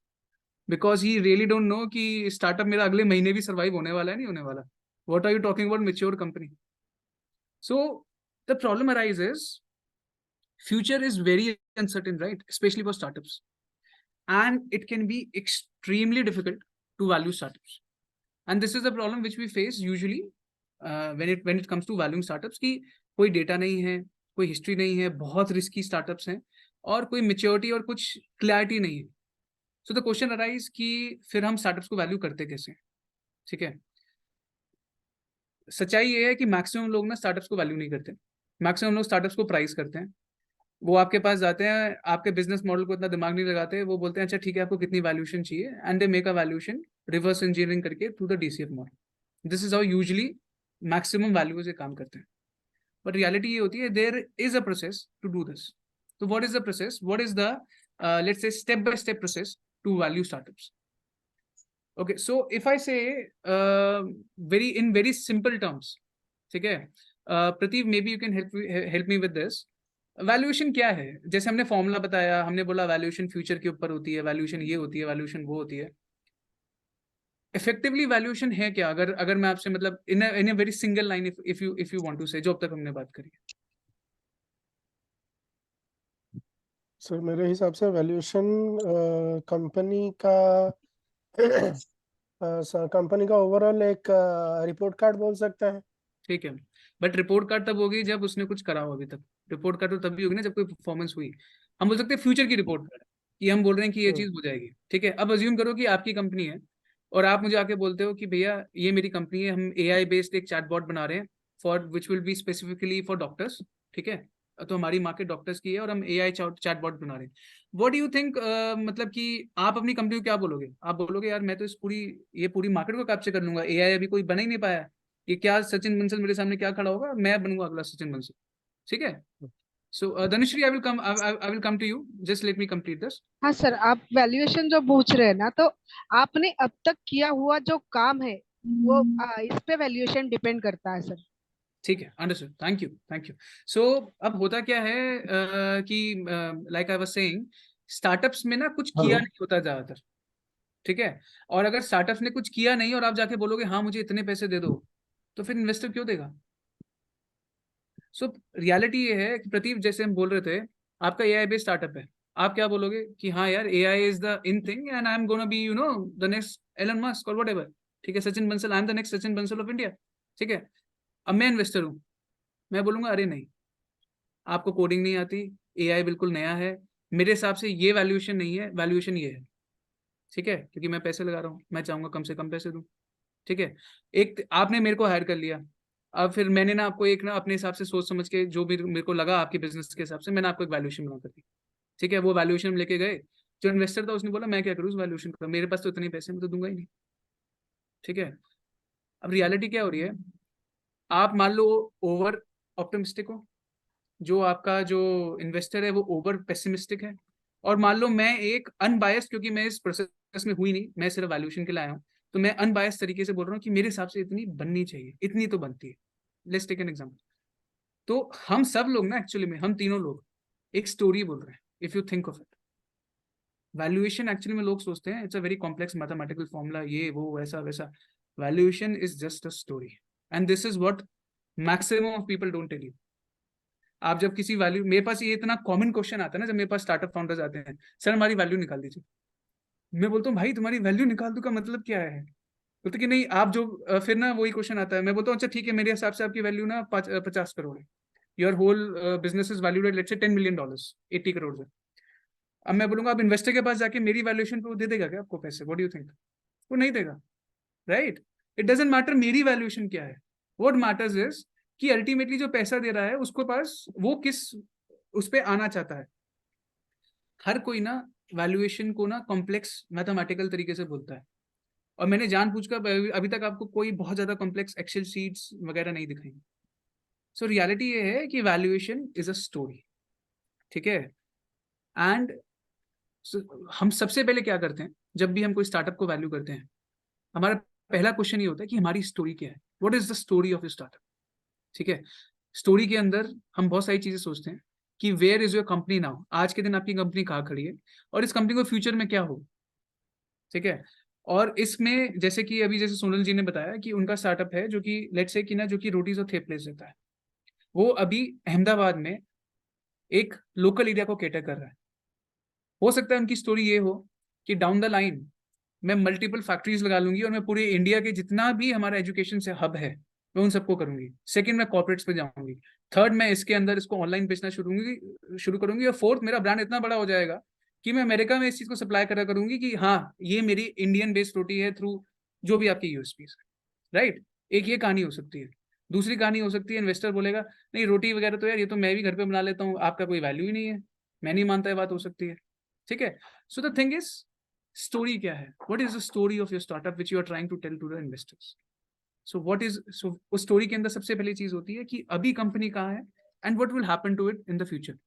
because he really don't know कि स्टार्टअप मेरा अगले महीने भी सर्वाइव होने वाला है नहीं होने वाला. What are you talking about mature company? So the problem arises, future is very uncertain, right, specially for startups, and it can be extremely difficult to value startups. And this is the problem which we face usually when it comes to valuing startups कि कोई data नहीं है, कोई history नहीं है, बहुत risky startups हैं और कोई मेच्योरिटी और कुछ क्लैरिटी नहीं है. सो द क्वेश्चन अराइज कि फिर हम स्टार्टअप्स को वैल्यू करते कैसे? ठीक है? सच्चाई ये है कि मैक्सिमम लोग ना स्टार्टअप्स को वैल्यू नहीं करते. मैक्सिमम लोग स्टार्टअप्स को प्राइस करते हैं, वो आपके पास जाते हैं, आपके बिजनेस मॉडल को इतना दिमाग नहीं लगाते, वो बोलते हैं अच्छा ठीक है आपको कितनी वैल्यूएशन चाहिए, and they make a valuation reverse engineering करके through the DCF model. This is how usually maximum value से काम करते हैं। बट रियलिटी ये होती है there is a process to do this. तो what is the process, what is the let's say step by step process to value startups? Okay, so if I say in very simple terms, ठीक है, प्रतीक maybe you can help me with this. Valuation क्या है? जैसे हमने formula बताया, हमने बोला valuation future के ऊपर होती है, वैल्यूएशन ये होती है, वैल्यूएशन वो होती है। इफेक्टिवली वैल्यूएशन है क्या? अगर मैं आपसे मतलब in a very single line if you want to say, जो अब तक हमने बात करी। सर मेरे हिसाब से वैल्यूएशन कंपनी का कंपनी का ओवरऑल एक रिपोर्ट कार्ड बोल सकते हैं। ठीक है, बट रिपोर्ट कार्ड तब होगी जब उसने कुछ करा हो। अभी तक रिपोर्ट कार्ड तो तभी होगी ना जब कोई परफॉर्मेंस हुई। हम बोल सकते हैं फ्यूचर की रिपोर्ट कार्ड, कि हम बोल रहे हैं कि ये चीज हो जाएगी। ठीक है, अब अज्यूम करो कि आपकी कंपनी है और आप मुझे आके बोलते हो कि भैया ये मेरी कंपनी है, हम AI बेस्ड एक चैटबॉट बना रहे हैं for which will be specifically for doctors. ठीक है, तो हमारी मार्केट डॉक्टर्स की है और हम AI चैटबॉट बना रहे हैं। व्हाट डू यू थिंक, मतलब कि आप अपनी कंपनी को क्या बोलोगे? आप बोलोगे यार मैं तो इस पूरी मार्केट को कैप्चर कर लूंगा, AI अभी कोई बना ही नहीं पाया, कि क्या सचिन बंसल मेरे सामने क्या खड़ा होगा, मैं बनूंगा अगला सचिन बंसल। ठीक है, so Dhanushree I will come to you, just let me complete this. हाँ सर, आप वैल्यूएशन जो पूछ रहे हैं ना, तो आपने अब तक किया हुआ जो काम है वो इस पे वैल्यूएशन डिपेंड करता है सर। ठीक है, अंडरस्टूड, थैंक यू। सो अब होता क्या है कि like I was saying, startups में ना कुछ किया नहीं होता ज्यादातर। ठीक है, और अगर स्टार्टअप्स ने कुछ किया नहीं और आप जाके बोलोगे हाँ मुझे इतने पैसे दे दो, तो फिर इन्वेस्टर क्यों देगा? सो रियलिटी ये है कि प्रतीक, जैसे हम बोल रहे थे, आपका AI बेस्ड स्टार्टअप है, आप क्या बोलोगे कि हाँ यार AI is the in thing and I am gonna be the next Elon Musk और व्हाटएवर। ठीक है, Sachin Bansal, I am the next Sachin Bansal of India. ठीक है, अब मैं इन्वेस्टर हूँ, मैं बोलूंगा अरे नहीं, आपको कोडिंग नहीं आती, AI बिल्कुल नया है, मेरे हिसाब से ये वैल्यूएशन नहीं है, वैल्यूएशन ये है। ठीक है, क्योंकि मैं पैसे लगा रहा हूँ, मैं चाहूंगा कम से कम पैसे दूं। ठीक है, एक आपने मेरे को हायर कर लिया, अब फिर मैंने ना आपको एक ना अपने हिसाब से सोच समझ के जो भी मेरे को लगा आपके बिजनेस के हिसाब से, मैंने आपको एक वैल्यूएशन बना कर दी। ठीक है, वो वैल्यूएशन लेके गए, जो इन्वेस्टर था उसने बोला मैं क्या करूँ उस वैल्यूएशन का, मेरे पास तो इतने पैसे मैं तो दूंगा ही नहीं। ठीक है, अब रियलिटी क्या हो रही है, आप मान लो ओवर ऑप्टिमिस्टिक हो, जो आपका जो इन्वेस्टर है वो ओवर पेसिमिस्टिक है, और मान लो मैं एक अनबायस्ड, क्योंकि मैं इस प्रोसेस में हुई नहीं, मैं सिर्फ वैल्यूएशन के लिए आया हूँ, तो मैं अनबायस्ड तरीके से बोल रहा हूँ कि मेरे हिसाब से इतनी बननी चाहिए, इतनी तो बनती है। Let's take an example. तो हम सब लोग ना, एक्चुअली में हम तीनों लोग एक स्टोरी बोल रहे हैं। If you think of it, valuation actually में लोग सोचते हैं it's a very complex mathematical formula, ये वो ऐसा वैसा। Valuation is just a story, and this is what maximum of people don't tell you. आप जब किसी वैल्यू, मेरे पास ये इतना कॉमन क्वेश्चन आता है ना जब मेरे पास स्टार्टअप फाउंडर्स आते हैं, सर हमारी वैल्यू निकाल दीजिए। मैं बोलता हूँ भाई तुम्हारी वैल्यू निकाल दूं का मतलब क्या है? बोलते कि नहीं आप जो फिर ना वही क्वेश्चन आता है, मैं बोलता हूँ अच्छा ठीक है, मेरे हिसाब से आपकी वैल्यू ना 50 करोड़ है, your whole business is valued at let's say $10 million, 80 crore है। अब मैं बोलूंगा आप इन्वेस्टर के पास जाके मेरी वैल्यूएशन पे वो दे देगा क्या आपको पैसे? What do you think? वो नहीं देगा, राइट? इट डजंट मैटर मेरी वैल्यूएशन क्या है, व्हाट मैटर्स इज कि अल्टीमेटली जो पैसा दे रहा है उसको पास वो किस उस पे आना चाहता है। हर कोई ना वैल्यूएशन को ना कॉम्प्लेक्स मैथमेटिकल तरीके से बोलता है, और मैंने जानबूझकर अभी तक आपको कोई बहुत ज्यादा कॉम्प्लेक्स एक्सेल शीट्स वगैरह नहीं दिखाई। सो रियलिटी ये है कि वैल्यूएशन इज अ स्टोरी। ठीक है, एंड हम सबसे पहले क्या करते हैं जब भी हम कोई स्टार्टअप को वैल्यू करते हैं, हमारा पहला क्वेश्चन ये होता है कि हमारी स्टोरी क्या है, what is the story of the startup. ठीक है, स्टोरी के अंदर हम बहुत सारी चीजें सोचते हैं कि where is your company now, आज के दिन आपकी कंपनी कहाँ खड़ी है और इस कंपनी को फ्यूचर में क्या हो। ठीक है, और इसमें जैसे कि अभी जैसे सोनल जी ने बताया कि उनका स्टार्टअप है जो कि लेट्स से कि ना जो कि रोटीज और थेपलेस देता है, वो अभी अहमदाबाद में एक लोकल एरिया को कैटर कर रहा है। हो सकता है उनकी स्टोरी ये हो कि डाउन द लाइन मैं मल्टीपल फैक्ट्रीज लगा लूंगी और मैं पूरे इंडिया के जितना भी हमारा एजुकेशन से हब है मैं उन सबको करूंगी। सेकंड, मैं कॉर्पोरेट्स पे जाऊंगी। थर्ड, मैं इसके अंदर इसको ऑनलाइन बेचना शुरू करूंगी। और फोर्थ, मेरा ब्रांड इतना बड़ा हो जाएगा कि मैं अमेरिका में इस चीज को सप्लाई करा करूंगी कि हाँ ये मेरी इंडियन बेस्ड रोटी है थ्रू जो भी आपकी यूएसपी है, राइट? एक ये कहानी हो सकती है। दूसरी कहानी हो सकती है, इन्वेस्टर बोलेगा नहीं रोटी वगैरह तो यार ये तो मैं भी घर पे बना लेता हूँ, आपका कोई वैल्यू ही नहीं है, मैं नहीं मानता, ये बात हो सकती है। ठीक है, so the thing is story क्या है, what is the story of your startup which you are trying to tell to the investors. So what is, so उस स्टोरी के अंदर सबसे पहली चीज होती है कि अभी कंपनी कहाँ है and what will happen to it in the future.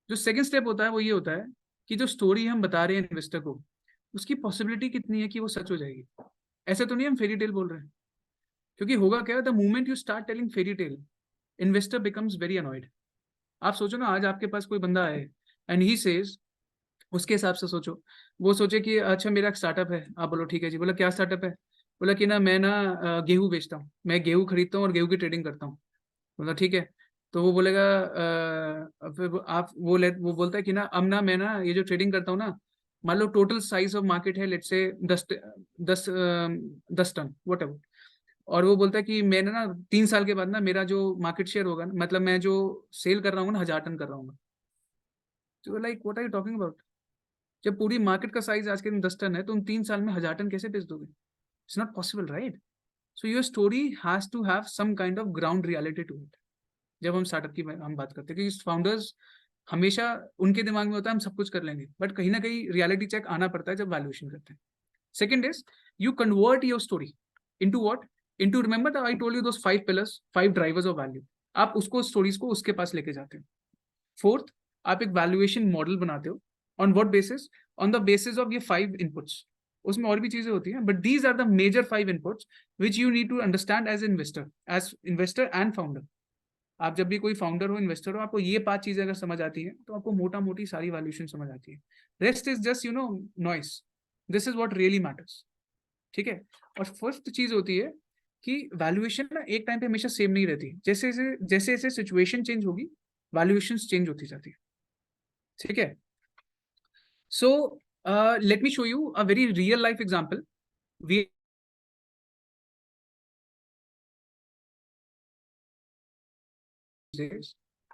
जो सेकंड स्टेप होता है वो ये होता है कि जो स्टोरी हम बता रहे हैं इन्वेस्टर को, उसकी पॉसिबिलिटी कितनी है कि वो सच हो जाएगी। ऐसे तो नहीं हम फेरी टेल बोल रहे हैं, क्योंकि होगा क्या, the moment you start telling fairy tale, investor becomes very annoyed. आप सोचो ना, आज आपके पास कोई बंदा है एंड ही सेज, उसके हिसाब से सोचो, वो सोचे कि अच्छा मेरा एक स्टार्टअप है, आप बोलो ठीक है जी, बोला क्या स्टार्टअप है, बोला कि ना मैं ना गेहूं बेचता हूँ, मैं गेहूं खरीदता हूँ और गेहूं की ट्रेडिंग करता हूँ। बोला ठीक है, तो वो बोलेगा फिर आप वो बोलता है कि ना अब ना मैं ना ये जो ट्रेडिंग करता हूँ ना, मान लो टोटल साइज ऑफ मार्केट है let's say 10 ton what ever, और वो बोलता है कि मैंने ना 3 साल के बाद ना मेरा जो मार्केट शेयर होगा, मतलब मैं जो सेल कर रहा हूँ ना 1000 टन कर रहा हूँ, तो like what are you talking about, जब पूरी मार्केट का साइज आज के दिन 10 टन है तो तुम 3 साल में 1000 टन कैसे बेच दोगे, it's not possible right. So your story has to have some kind of ground reality to it. जब हम स्टार्टअप की हम बात करते हैं, क्योंकि फाउंडर्स हमेशा उनके दिमाग में होता है हम सब कुछ कर लेंगे, बट कहीं ना कहीं रियलिटी चेक आना पड़ता है जब वैल्यूएशन करते हैं। Second is you convert your story into what, into, remember I told you those 5 pillars, 5 drivers of value, आप उसको स्टोरीज को उसके पास लेके जाते हो। फोर्थ, आप एक वैल्यूएशन मॉडल बनाते हो, on what basis, on the basis of ये 5 इनपुट्स, उसमें और भी चीजें होती हैं but these are the major 5 inputs which you need to understand as investor and founder. आप जब भी कोई फाउंडर हो, इन्वेस्टर हो, आपको ये 5 चीजें अगर समझ आती हैं तो आपको मोटा मोटी सारी वैल्यूएशन समझ आती है। Rest is just noise, this is what really matters. ठीक है, और फर्स्ट चीज होती है कि वैल्यूएशन ना एक टाइम पे हमेशा सेम नहीं रहती, जैसे जैसे सिचुएशन चेंज होगी वैल्यूएशन चेंज होती जाती है। ठीक है, so let me show you a very real life example. We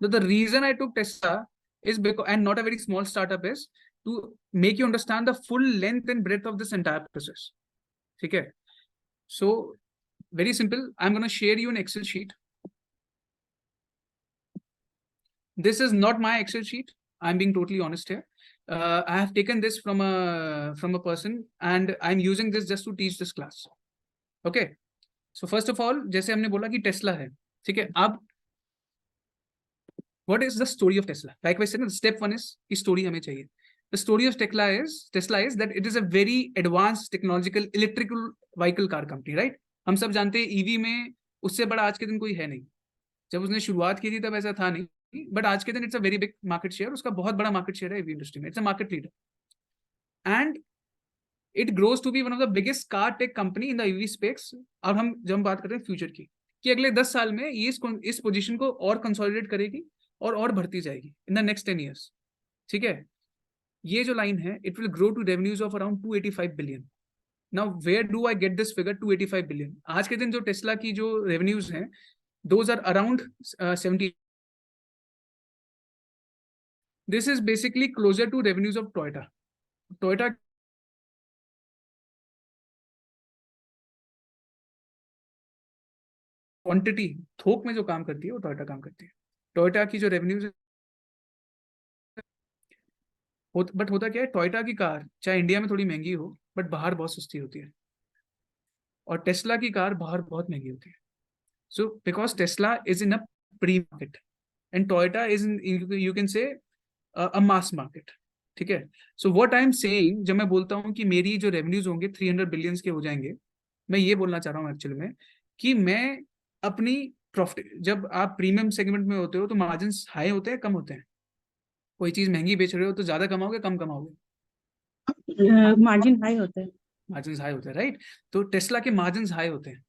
the reason I took Tesla is because, and not a very small startup, is to make you understand the full length and breadth of this entire process. Okay, so very simple, I'm going to share you an Excel sheet. This is not my Excel sheet, I'm being totally honest here. I have taken this from a person and I'm using this just to teach this class. Okay, so first of all, जैसे हमने बोला कि Tesla है, ठीक है, अब what is the story of Tesla? Like I said, step 1 is story हमें चाहिए. The story of Tesla is that it is a very advanced technological electrical vehicle car company, right? हम सब जानते हैं EV में उससे बड़ा आज के दिन कोई है नहीं. जब उसने शुरुआत की थी तब ऐसा था नहीं, बट आज के दिन it's a very big market share, उसका बहुत बड़ा मार्केट शेयर है EV इंडस्ट्री में, it's a market leader and it grows to be one of the biggest car tech company in the EV space. और जब हम बात कर रहे हैं फ्यूचर की, कि अगले 10 साल में ये इस पोजीशन को और कंसोलिडेट करेगी और बढ़ती जाएगी इन द नेक्स्ट 10 years. ठीक है, ये जो लाइन है, it will grow to revenues of around 285 billion. Now where do I get this figure 285 billion? आज के दिन जो टेस्ला की जो रेवेन्यूज हैं, those are around 70. This is basically closer to revenues of Toyota. Quantity थोक में जो काम करती है वो टोयोटा काम करती है. टोयोटा की जो रेवेन्यूज बट होता क्या है, टोयोटा की कार चाहे इंडिया में थोड़ी महंगी हो बट बाहर बहुत सस्ती होती है, और टेस्ला की कार बाहर बहुत महंगी होती है. So because Tesla is in a pre market and Toyota is in, you can say, a mass market. ठीक है, so what I am saying, जब मैं बोलता हूँ कि मेरी जो रेवेन्यूज होंगे 300 बिलियंस के हो जाएंगे, मैं ये बोलना चाह रहा हूँ एक्चुअली में कि मैं अपनी प्रॉफिट, जब आप प्रीमियम सेगमेंट में होते हो तो मार्जिन हाई होते हैं कम होते हैं? कोई चीज महंगी बेच रहे हो तो ज्यादा कमाओगे कम कमाओगे? मार्जिन हाई होता है. मार्जिन हाई होते हैं, राइट? तो टेस्ला के मार्जिन हाई होते हैं.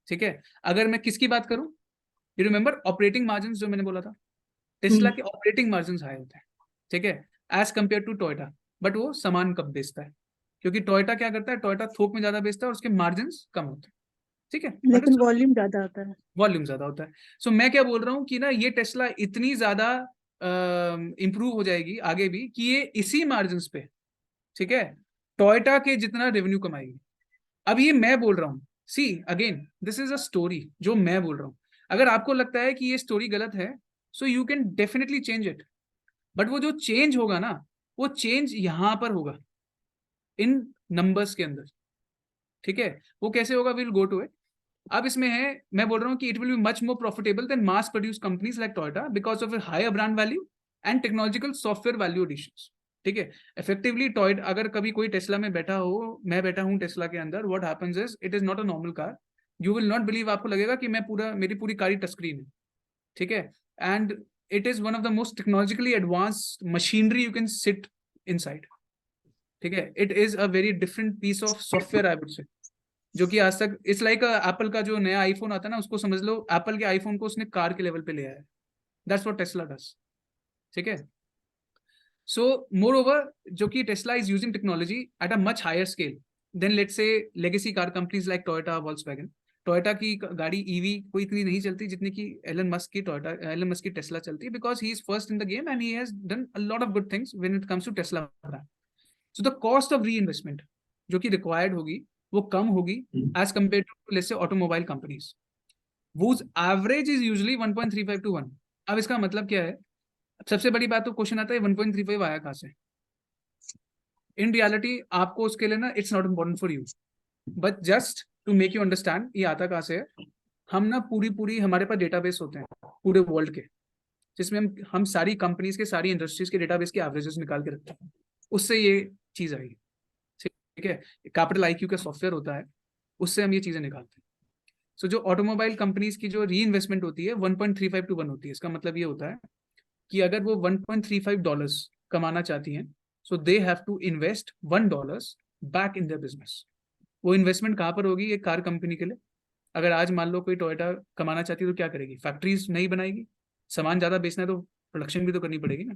ठीक है, अगर मैं किसकी बात करूं, यू रिमेंबर ऑपरेटिंग मार्जिन जो मैंने बोला था, टेस्ला के ऑपरेटिंग मार्जिन हाई होते हैं. ठीक है, as compare to Toyota. But वो सामान कब बेचता है, क्योंकि टोयोटा क्या करता है, टोयोटा थोक में ज्यादा बेचता है और उसके मार्जिन कम होते हैं. ठीक है, लेकिन वॉल्यूम ज्यादा होता है. वॉल्यूम ज्यादा होता है. सो मैं क्या बोल रहा हूँ कि ना ये टेस्ला इतनी ज्यादा इंप्रूव हो जाएगी आगे भी कि ये इसी मार्जिन पे, ठीक है, टोयोटा के जितना रेवेन्यू कमाएगी. अब ये मैं बोल रहा हूँ, see again this is a story जो मैं बोल रहा हूँ. अगर आपको लगता है कि ये स्टोरी गलत है, so you can definitely change it. But वो जो चेंज होगा ना, वो चेंज यहां पर होगा, इन नंबर्स के अंदर. ठीक है, वो कैसे होगा, विल गो टू इट. अब इसमें है, मैं बोल रहा हूँ कि it will be much more profitable than mass produce companies like Toyota because of higher brand value and technological software value additions. ठीक है, इफेक्टिवली टोयोटा, अगर कभी कोई टेस्ला में बैठा हो, मैं बैठा हूँ टेस्ला के अंदर, what happens is it is not a normal car. You will not believe, आपको लगेगा कि मेरी पूरी कार ही टच स्क्रीन है. ठीक है, and it is one of the most technologically advanced machinery you can sit inside. ठीक है, it is a very different piece of software I would say, जो कि आज तक इट्स लाइक एप्पल का जो नया आईफोन आता है ना, उसको समझ लो एप्पल के आईफोन को उसने कार के लेवल पे ले आया है. That's what Tesla does. ठीक है, सो मोर ओवर जो कि Tesla is using technology at a much higher scale than let's say legacy car companies like Toyota, Volkswagen. Toyota की गाड़ी ईवी कोई इतनी नहीं चलती जितनी की एलन मस्क की टेस्ला चलती है, because he is first in the game and he has done a lot of good things when it comes to Tesla brand. So the cost of reinvestment जो कि required होगी वो कम होगी as compare to let's say automobile companies, whose average is usually 1.35 to 1. अब इसका मतलब क्या है, सबसे बड़ी बात तो क्वेश्चन आता है 1.35 आया कहाँ से. इन रियलिटी आपको उसके लिए ना, it's not important for you, but just to make you understand ये आता कहाँ से है. हम ना पूरी हमारे पास डेटाबेस होते हैं पूरे वर्ल्ड के, जिसमें हम सारी कंपनीज के, सारी इंडस्ट्रीज के डेटाबेस के एवरेजेस निकाल के रखते हैं. उससे ये चीज आएगी. ठीक है, कैपिटल आईक्यू का सॉफ्टवेयर होता है, उससे हम ये चीजें निकालते हैं. सो जो ऑटोमोबाइल कंपनीज की जो री इन्वेस्टमेंट होती है 1.35 to 1 होती है. इसका मतलब ये होता है कि अगर वो $1.35 कमाना चाहती हैं, so they have to invest $1 back in their business. वो इन्वेस्टमेंट कहाँ पर होगी, एक कार कंपनी के लिए. अगर आज मान लो कोई टोयोटा कमाना चाहती है तो क्या करेगी, फैक्ट्रीज नहीं बनाएगी. सामान ज्यादा बेचना है तो प्रोडक्शन भी तो करनी पड़ेगी ना.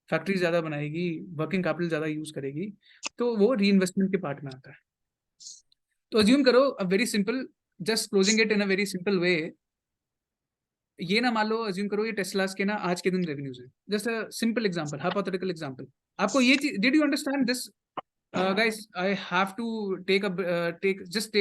फैक्ट्रीज ज्यादा बनाएगी, वर्किंग कैपिटल ज्यादा यूज करेगी, तो वो री इन्वेस्टमेंट के पार्ट में आता है. तो अज्यूम करो a very simple, just closing it in a very simple way, ये ना मान लो, अज्यूम करो ये टेस्लास के ना आज के दिन रेवेन्यूज है. Just a simple example, hypothetical example. आपको ये चीज, did you understand this guys? I have to take just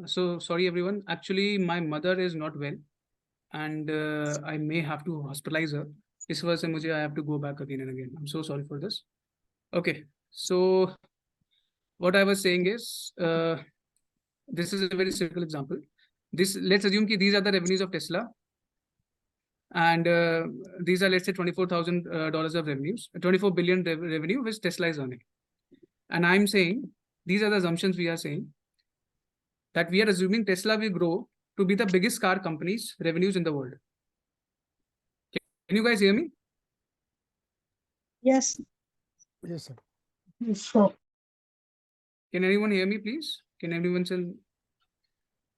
So sorry everyone. Actually, my mother is not well, and I may have to hospitalize her. इस वजह से मुझे I have to go back again and again. I'm so sorry for this. Okay, so what I was saying is, this is a very simple example. Let's assume that these are the revenues of Tesla, and these are, let's say, $24,000 of revenues, 24 billion revenue which Tesla is earning. And I'm saying these are the assumptions we are saying, that we are assuming Tesla will grow to be the biggest car company's revenues in the world. Can you guys hear me? Yes. Yes, sir. Sure. Can anyone hear me, please? Can anyone say?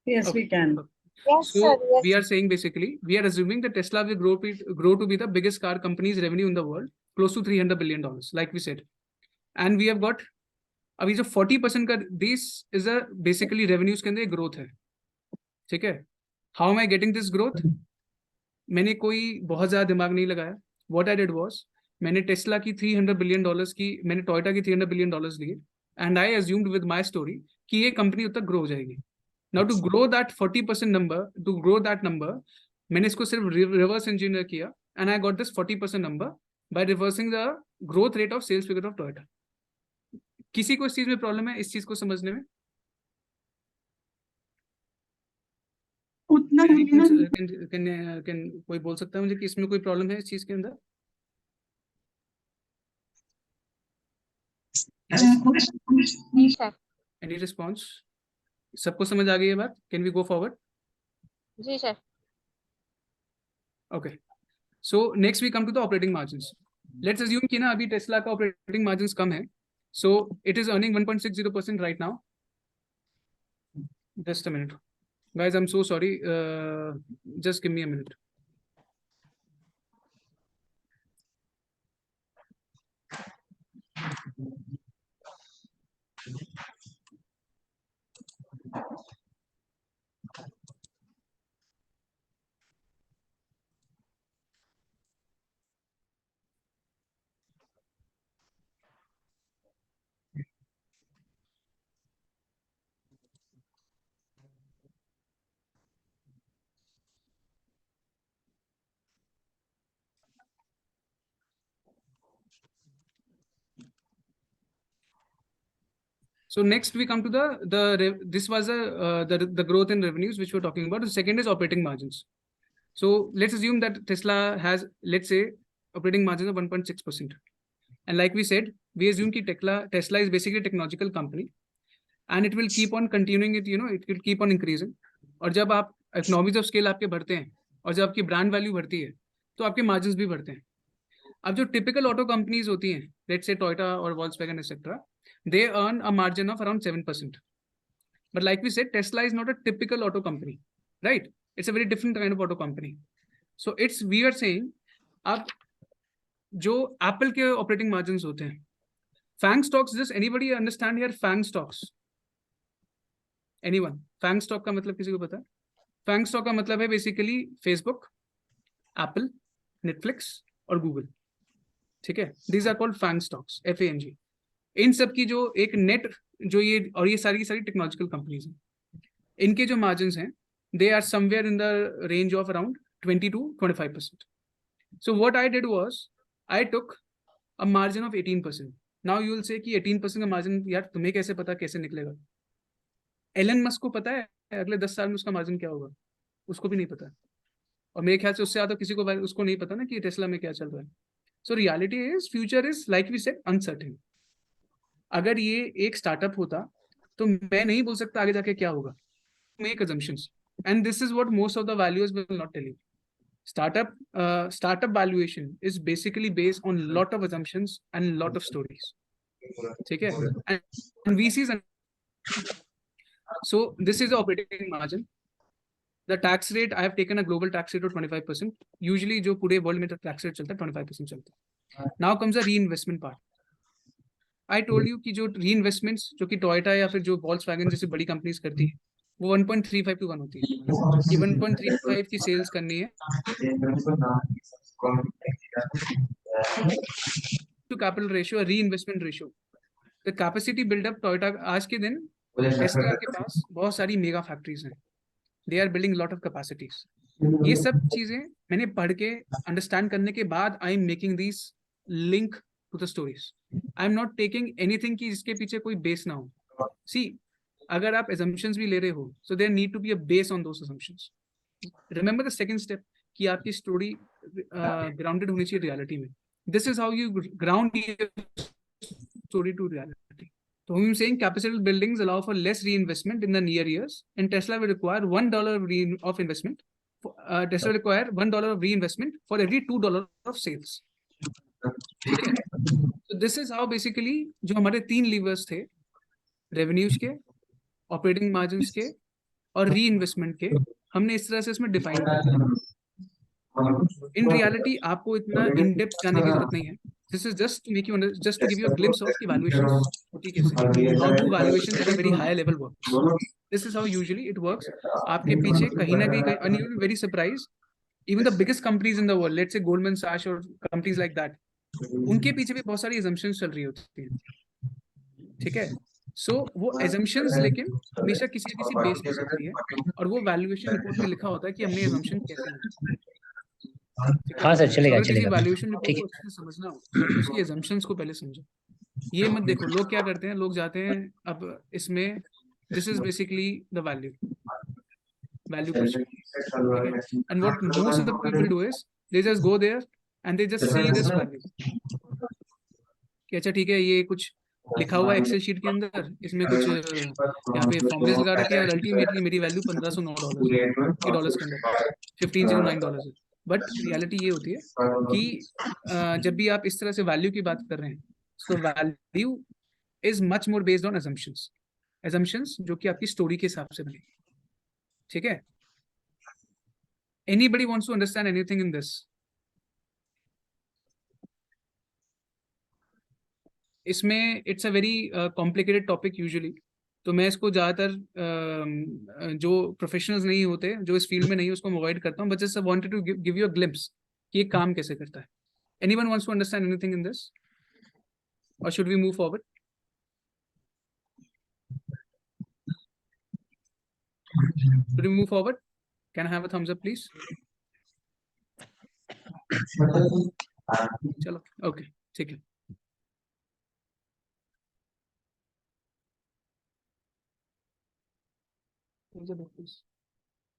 Yes, we can. Yes, So sir. Yes. we are saying basically, we are assuming that Tesla will grow to be the biggest car company's revenue in the world, close to $300 billion, like we said. And we have got, अभी जो 40% का this is a basically revenues के अंदर growth है, ठीक है? How am I getting this growth? मैंने कोई बहुत ज़्यादा दिमाग नहीं लगाया. What I did was, मैंने टेस्ला की $300 billion की, मैंने टोयोटा की $300 billion लिए, and I assumed with my story कि ये कंपनी उतना ग्रो हो जाएगी. Now to grow that 40% number, मैंने इसको सिर्फ reverse engineer किया, and I got this 40% number by reversing the growth rate of sales figure of Toyota. किसी को इस चीज में प्रॉब्लम है, इस चीज को समझने में? उतना can कोई बोल सकता है मुझे कि इसमें कोई प्रॉब्लम है इस चीज के अंदर? जी सर. Any response? सबको समझ आ गई ये बात? Can we go forward? जी sir. Okay. So next we come to the operating margins. Let's assume कि ना अभी टेस्ला का operating margins कम है. So it is earning 1.60% right now. Just a minute. Guys, I'm so sorry. Just give me a minute. So next we come to this was the growth in revenues which we're talking about. The second is operating margins. So let's assume that Tesla has, let's say, operating margins of 1.6%. And like we said, we assume that Tesla is basically a technological company, and it will keep on continuing it, it will keep on increasing. और जब आप economies of scale आपके बढ़ते हैं और जब आपकी brand value बढ़ती है तो आपके margins भी बढ़ते हैं. अब जो typical auto companies होती हैं, let's say Toyota or Volkswagen etc., they earn a margin of around 7%. But like we said, Tesla is not a typical auto company, right? It's a very different kind of auto company. So we are saying, अब जो Apple के operating margins होते हैं, FANG stocks, does anybody understand here FANG stocks? Anyone? FANG stock का मतलब किसी को पता है? FANG stock का मतलब है basically Facebook, Apple, Netflix और Google. ठीक है? These are called FANG stocks, FANG. इन सब की जो एक नेट जो ये सारी टेक्नोलॉजिकल कंपनीज हैं, इनके जो मार्जिन्स हैं, they are somewhere in the range of around 20 to 25%. So what I did was I took a margin of 18%. Now you will say कि 18% का मार्जिन यार तुम्हें कैसे पता, कैसे निकलेगा? एलन मस्क को पता है अगले 10 साल में उसका मार्जिन क्या होगा? उसको भी नहीं पता, और मेरे ख्याल से उससे ज्यादा किसी को उसको नहीं पता ना कि टेस्ला में क्या चल रहा है. So reality is future is like we said uncertain. अगर ये एक स्टार्टअप होता तो मैं नहीं बोल सकता आगे जाके क्या होगा. Make assumptions, and this is what most of the valuers will not tell you. Startup valuation is basically based on lot of assumptions and lot of stories. ठीक है? And VCs. So this is the operating margin. The tax rate, I have taken a global tax rate of 25%. Usually जो पूरे world में tax rate चलता है 25% चलता है. Now comes the reinvestment part. I told you कि जो reinvestments जो कि Toyota या फिर जो Volkswagen जैसी बड़ी कंपनीज करती है, वो 1.35 to 1 होती है. कि 1.35 की सेल्स करनी है to capital ratio, reinvestment ratio. The capacity build up Toyota आज के दिन टेस्ला के पास बहुत सारी मेगा फैक्ट्रीज हैं. They are building lot of capacities. ये सब चीजें मैंने पढ़ के अंडरस्टैंड करने के बाद I am making these link to the stories. I am not taking anything कि जिसके पीछे कोई बेस ना हो. See, अगर आप assumptions भी ले रहे हो, so there need to be a base on those assumptions. Remember the second step कि आपकी story grounded होनी चाहिए reality में. This is how you ground your story to reality. So I'm saying capital buildings allow for less reinvestment in the near years, and Tesla will require $1 of investment. Tesla will require $1 of reinvestment for every $2 of sales. So this is how basically जो हमारे 3 levers थे, revenues के, operating margins के और reinvestment के, हमने इस तरह से इसमें define किया. In reality आपको इतना in depth जाने की जरूरत नहीं है. This is just to make you just to give you a glimpse of the valuations होती कैसे, how do valuations at a very high level work. This is how usually it works. आपके पीछे कहीं ना कहीं, and you will be very surprised, even the biggest companies in the world, let's say Goldman Sachs or companies like that, उनके पीछे भी बहुत सारी assumptions चल रही होती हैं. ठीक है? So वो assumptions लेकिन हमेशा किसी बेस पे चलती है, और वो valuation report में लिखा होता है कि हमने assumption कैसे लगाए. हाँ सर, चलेगा किसी चलेगा. वैल्यूएशन रिपोर्ट ठीक को अच्छे से समझना हो तो उसकी assumptions को पहले समझो. ये मत देखो लोग क्या करते हैं, लोग जाते हैं अब इसमें, this is basically the value question. And what most of the people do is they just go there and they just see this value कि अच्छा ठीक है ये कुछ लिखा हुआ है एक्सेल शीट के अंदर, इसमें कुछ यहाँ पे फॉर्मूलेस लगा रखे हैं, और अल्टीमेटली मेरी वैल्यू $1509 के डॉलर्स के अंदर $1509 है. बट रियलिटी ये होती है कि जब भी आप इस तरह से वैल्यू की बात कर रहे हैं, तो value is much more based on assumptions जो कि आपकी स्टोरी के हिसाब से बनेगी. ठीक है? Anybody wants to understand anything in this? इसमें it's a very complicated topic usually, तो मैं इसको ज़्यादातर जो प्रोफेशनल्स नहीं होते, जो इस फील्ड में नहीं, उसको अवॉइड करता हूँ. But just wanted to give you a glimpse कि ये काम कैसे करता है. Anyone wants to understand anything in this, और should we move forward? Should we move forward? Can I have a thumbs up, please? चलो, okay, ठीक है.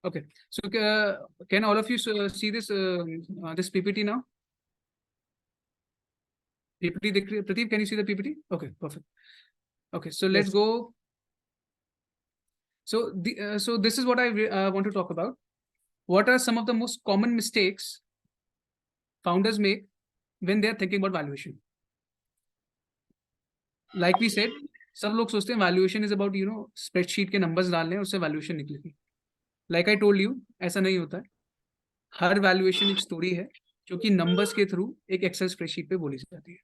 Okay, so can all of you see this this PPT now? PPT दिख रही है? Pradeep, can you see the PPT? Okay, perfect. Okay, so let's Yes. go. So so this is what I want to talk about. What are some of the most common mistakes founders make when they are thinking about valuation? Like we said, सब लोग सोचते हैं valuation is about spreadsheet के numbers डालने हैं उससे valuation निकलेगी. Like I told you, ऐसा नहीं होता है. हर valuation एक story है जो कि numbers के through एक Excel spreadsheet पे बोली जाती है.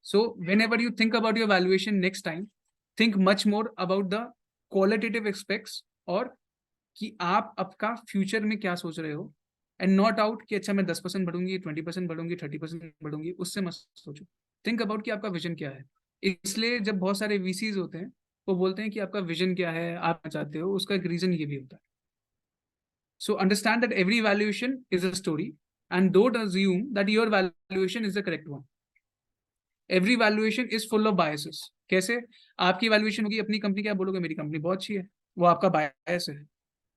So whenever you think about your valuation next time, think much more about the qualitative aspects और कि आप आपका फ्यूचर में क्या सोच रहे हो एंड नॉट आउट कि अच्छा मैं 10% बढ़ूंगी 20% बढ़ूंगी 30% बढ़ूंगी उससे मत सोचो. थिंक अबाउट कि आपका विजन क्या है. इसलिए जब बहुत सारे VCs होते हैं वो बोलते हैं कि आपका विजन क्या है आप चाहते हो उसका एक रीजन ये भी होता है. So understand that every valuation is a story and don't assume that your valuation is the correct one. Every valuation is full of biases. कैसे? आपकी वैल्यूएशन होगी अपनी कंपनी क्या बोलोगे मेरी कंपनी बहुत अच्छी है, वो आपका बायस है.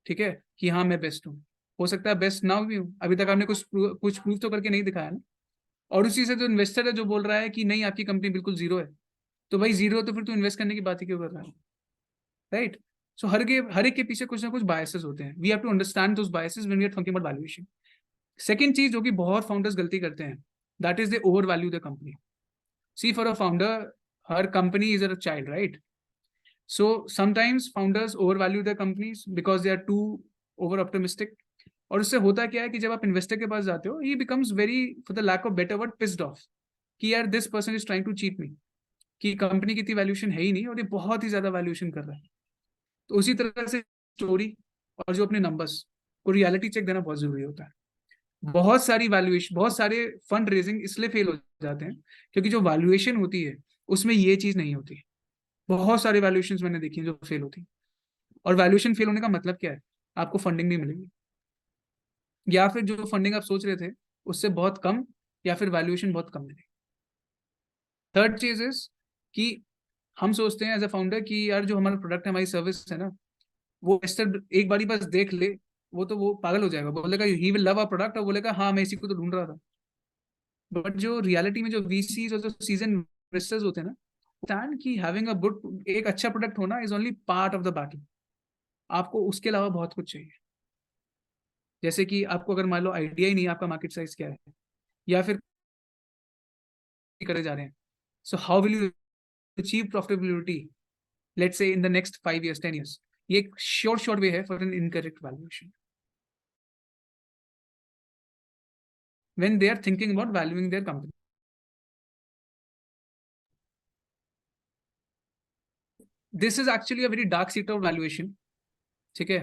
ठीक है कि हाँ मैं बेस्ट हूँ. हो सकता है बेस्ट ना भी हूँ, अभी तक आपने कुछ प्रूव तो करके नहीं दिखाया ना. और उसी से जो इन्वेस्टर है जो बोल रहा है कि नहीं आपकी कंपनी बिल्कुल जीरो है, तो भाई जीरो तो फिर तू इन्वेस्ट करने की बात ही क्यों कर रहा है? राइट. सो हर एक के पीछे कुछ ना कुछ बायसेस होते हैं. We have to understand those biases when we are thinking about valuation. Second चीज जो कि बहुत फाउंडर्स गलती करते हैं, that is they over value the company. See for a founder हर company is a child, right? So sometimes founders overvalue their companies because they are too over optimistic. और उससे होता क्या है कि जब आप इन्वेस्टर के पास जाते हो he becomes very, for the lack of better word, pissed off कि यार this person is trying to cheat me, कि कंपनी की इतनी वैल्यूएशन है ही नहीं और ये बहुत ही ज्यादा वैल्यूएशन कर रहा है. तो उसी तरह से स्टोरी और जो अपने नंबर्स को रियलिटी चेक देना बहुत जरूरी होता है. बहुत सारी वैल्यूएशन, बहुत सारे फंड रेजिंग इसलिए फेल हो जाते हैं क्योंकि जो वैल्यूएशन होती है उसमें ये चीज नहीं होती. बहुत सारी वैल्यूएशंस मैंने देखी हैं जो फेल होती. और वैल्यूएशन फेल होने का मतलब क्या है? आपको फंडिंग नहीं मिलेगी, या फिर जो फंडिंग आप सोच रहे थे उससे बहुत कम, या फिर वैल्यूएशन बहुत कम मिलेगी. थर्ड चीज इज कि हम सोचते हैं एज अ फाउंडर कि यार जो हमारा प्रोडक्ट है हमारी सर्विस है ना, वो इन्वेस्टर एक बारी बस देख ले वो पागल हो जाएगा, बोलेगा he will love a product और बोलेगा हाँ मैं इसी को तो ढूंढ रहा था. बट जो रियलिटी में जो VCs और जो सीजन इन्वेस्टर्स होते हैं ना, understand कि having a good, एक अच्छा प्रोडक्ट होना is only part of the battle. आपको उसके अलावा बहुत कुछ चाहिए. जैसे कि आपको अगर मान लो आइडिया ही नहीं आपका मार्केट साइज क्या है या फिर करे जा रहे हैं, so how will you achieve profitability let's say in the next 5 years 10 years? ये एक short way है for an incorrect valuation when they are thinking about valuing their company. This is actually a very dark secret of valuation. ठीक है.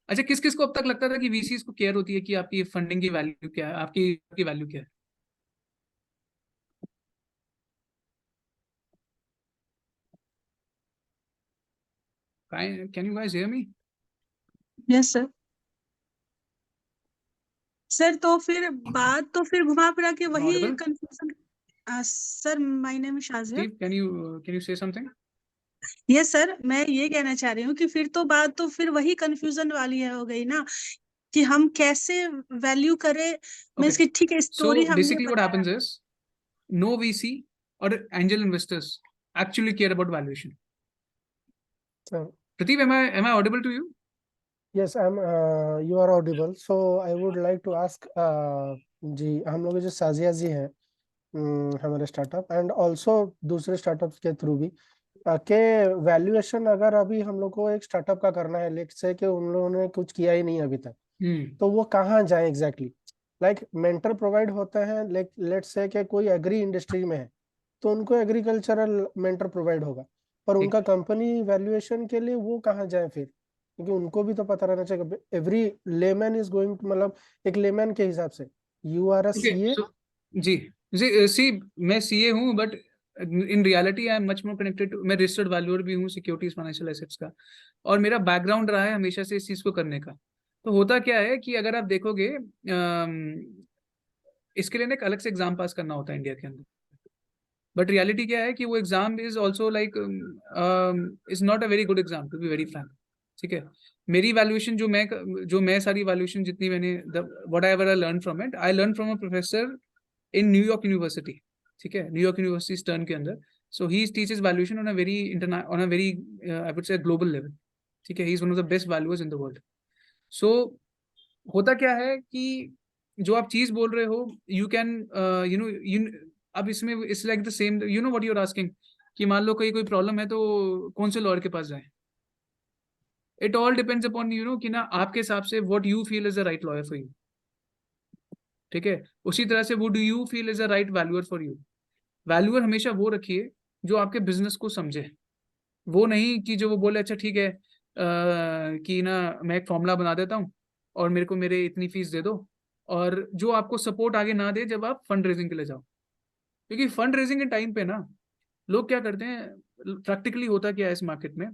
अच्छा, किस किस को अब तक लगता था कि VCs को केयर होती है कि आपकी फंडिंग की वैल्यू क्या है, आपकी वैल्यू क्या है? Can you guys hear me? Yes, sir. Sir तो फिर बात तो फिर घुमा फिरा के वही Audible? Confusion. Sir my name is Shazia. Steve, can you say something? Yes sir, मैं ये कहना चाह रही हूँ कि फिर तो बात तो फिर वही कंफ्यूजन वाली हो गई ना कि हम कैसे वैल्यू करें. मैं इसकी ठीक है स्टोरी So हमने basically what बताया. happens is no VC or angel investors actually care about valuation. So, Pradeep, am I audible to you? yes, you are audible. So I would like to ask जी हम लोग जो साजिया जी हैं हमारे startup and also दूसरे startups के through भी के valuation अगर अभी हम लोग को एक स्टार्टअप का करना है, लेट्स से कि उन लोगों ने कुछ किया ही नहीं अभी तक, तो वो कहाँ जाए एग्जैक्टली? लाइक मेंटर प्रोवाइड होते हैं, लेट्स से कि कोई एग्री इंडस्ट्री में है तो उनको एग्रीकल्चरल मेंटर प्रोवाइड होगा, पर उनका कंपनी वैल्यूएशन के लिए वो कहाँ जाए फिर? क्योंकि उनको भी तो पता रहना चाहिए. एवरी लेमैन इज गोइंग, मतलब एक लेमैन के हिसाब से यू आर अ सीए. जी सी मैं CA हूँ but in reality I am much more connected. मैं रजिस्टर्ड वैल्यूअर भी हूँ सिक्योरिटीज फाइनेंशियल एसेट्स का, और मेरा बैकग्राउंड रहा है हमेशा से इस चीज को करने का. तो होता क्या है कि अगर आप देखोगे इसके लिए एक अलग से एग्जाम पास करना होता है इंडिया के अंदर, बट रियलिटी क्या है कि वो exam is also like is not a very good exam to be very frank. ठीक है। मेरी वैल्यूएशन जो मैं सारी वैल्यूएशन जितनी मैंने whatever I learn from it, I learn from a professor in New York University, ठीक है, न्यूयॉर्क यूनिवर्सिटी स्टर्न के अंदर। So he teaches valuation on a very I would say global level, ठीक है। He is one of the best valuers in the world. So होता क्या है कि जो आप चीज बोल रहे हो, यू कैन अब इसमें it's like the same, you know what you are asking, कि मान लो कोई प्रॉब्लम है तो कौन से लॉयर के पास जाए। इट ऑल डिपेंड्स अपॉन कि ना आपके हिसाब से what you feel is the right lawyer for you, ठीक है। उसी तरह से वो do you feel is the right valuer for you. Valuer हमेशा वो रखिए जो आपके बिजनेस को समझे, वो नहीं कि जो वो बोले अच्छा ठीक है कि ना मैं एक फॉर्मूला बना देता हूँ और मेरे को मेरे इतनी फीस दे दो, और जो आपको सपोर्ट आगे ना दे जब आप फंड रेजिंग के लिए जाओ। क्योंकि फंड रेजिंग के टाइम पे ना लोग क्या करते हैं, प्रैक्टिकली होता क्या है इस मार्केट में,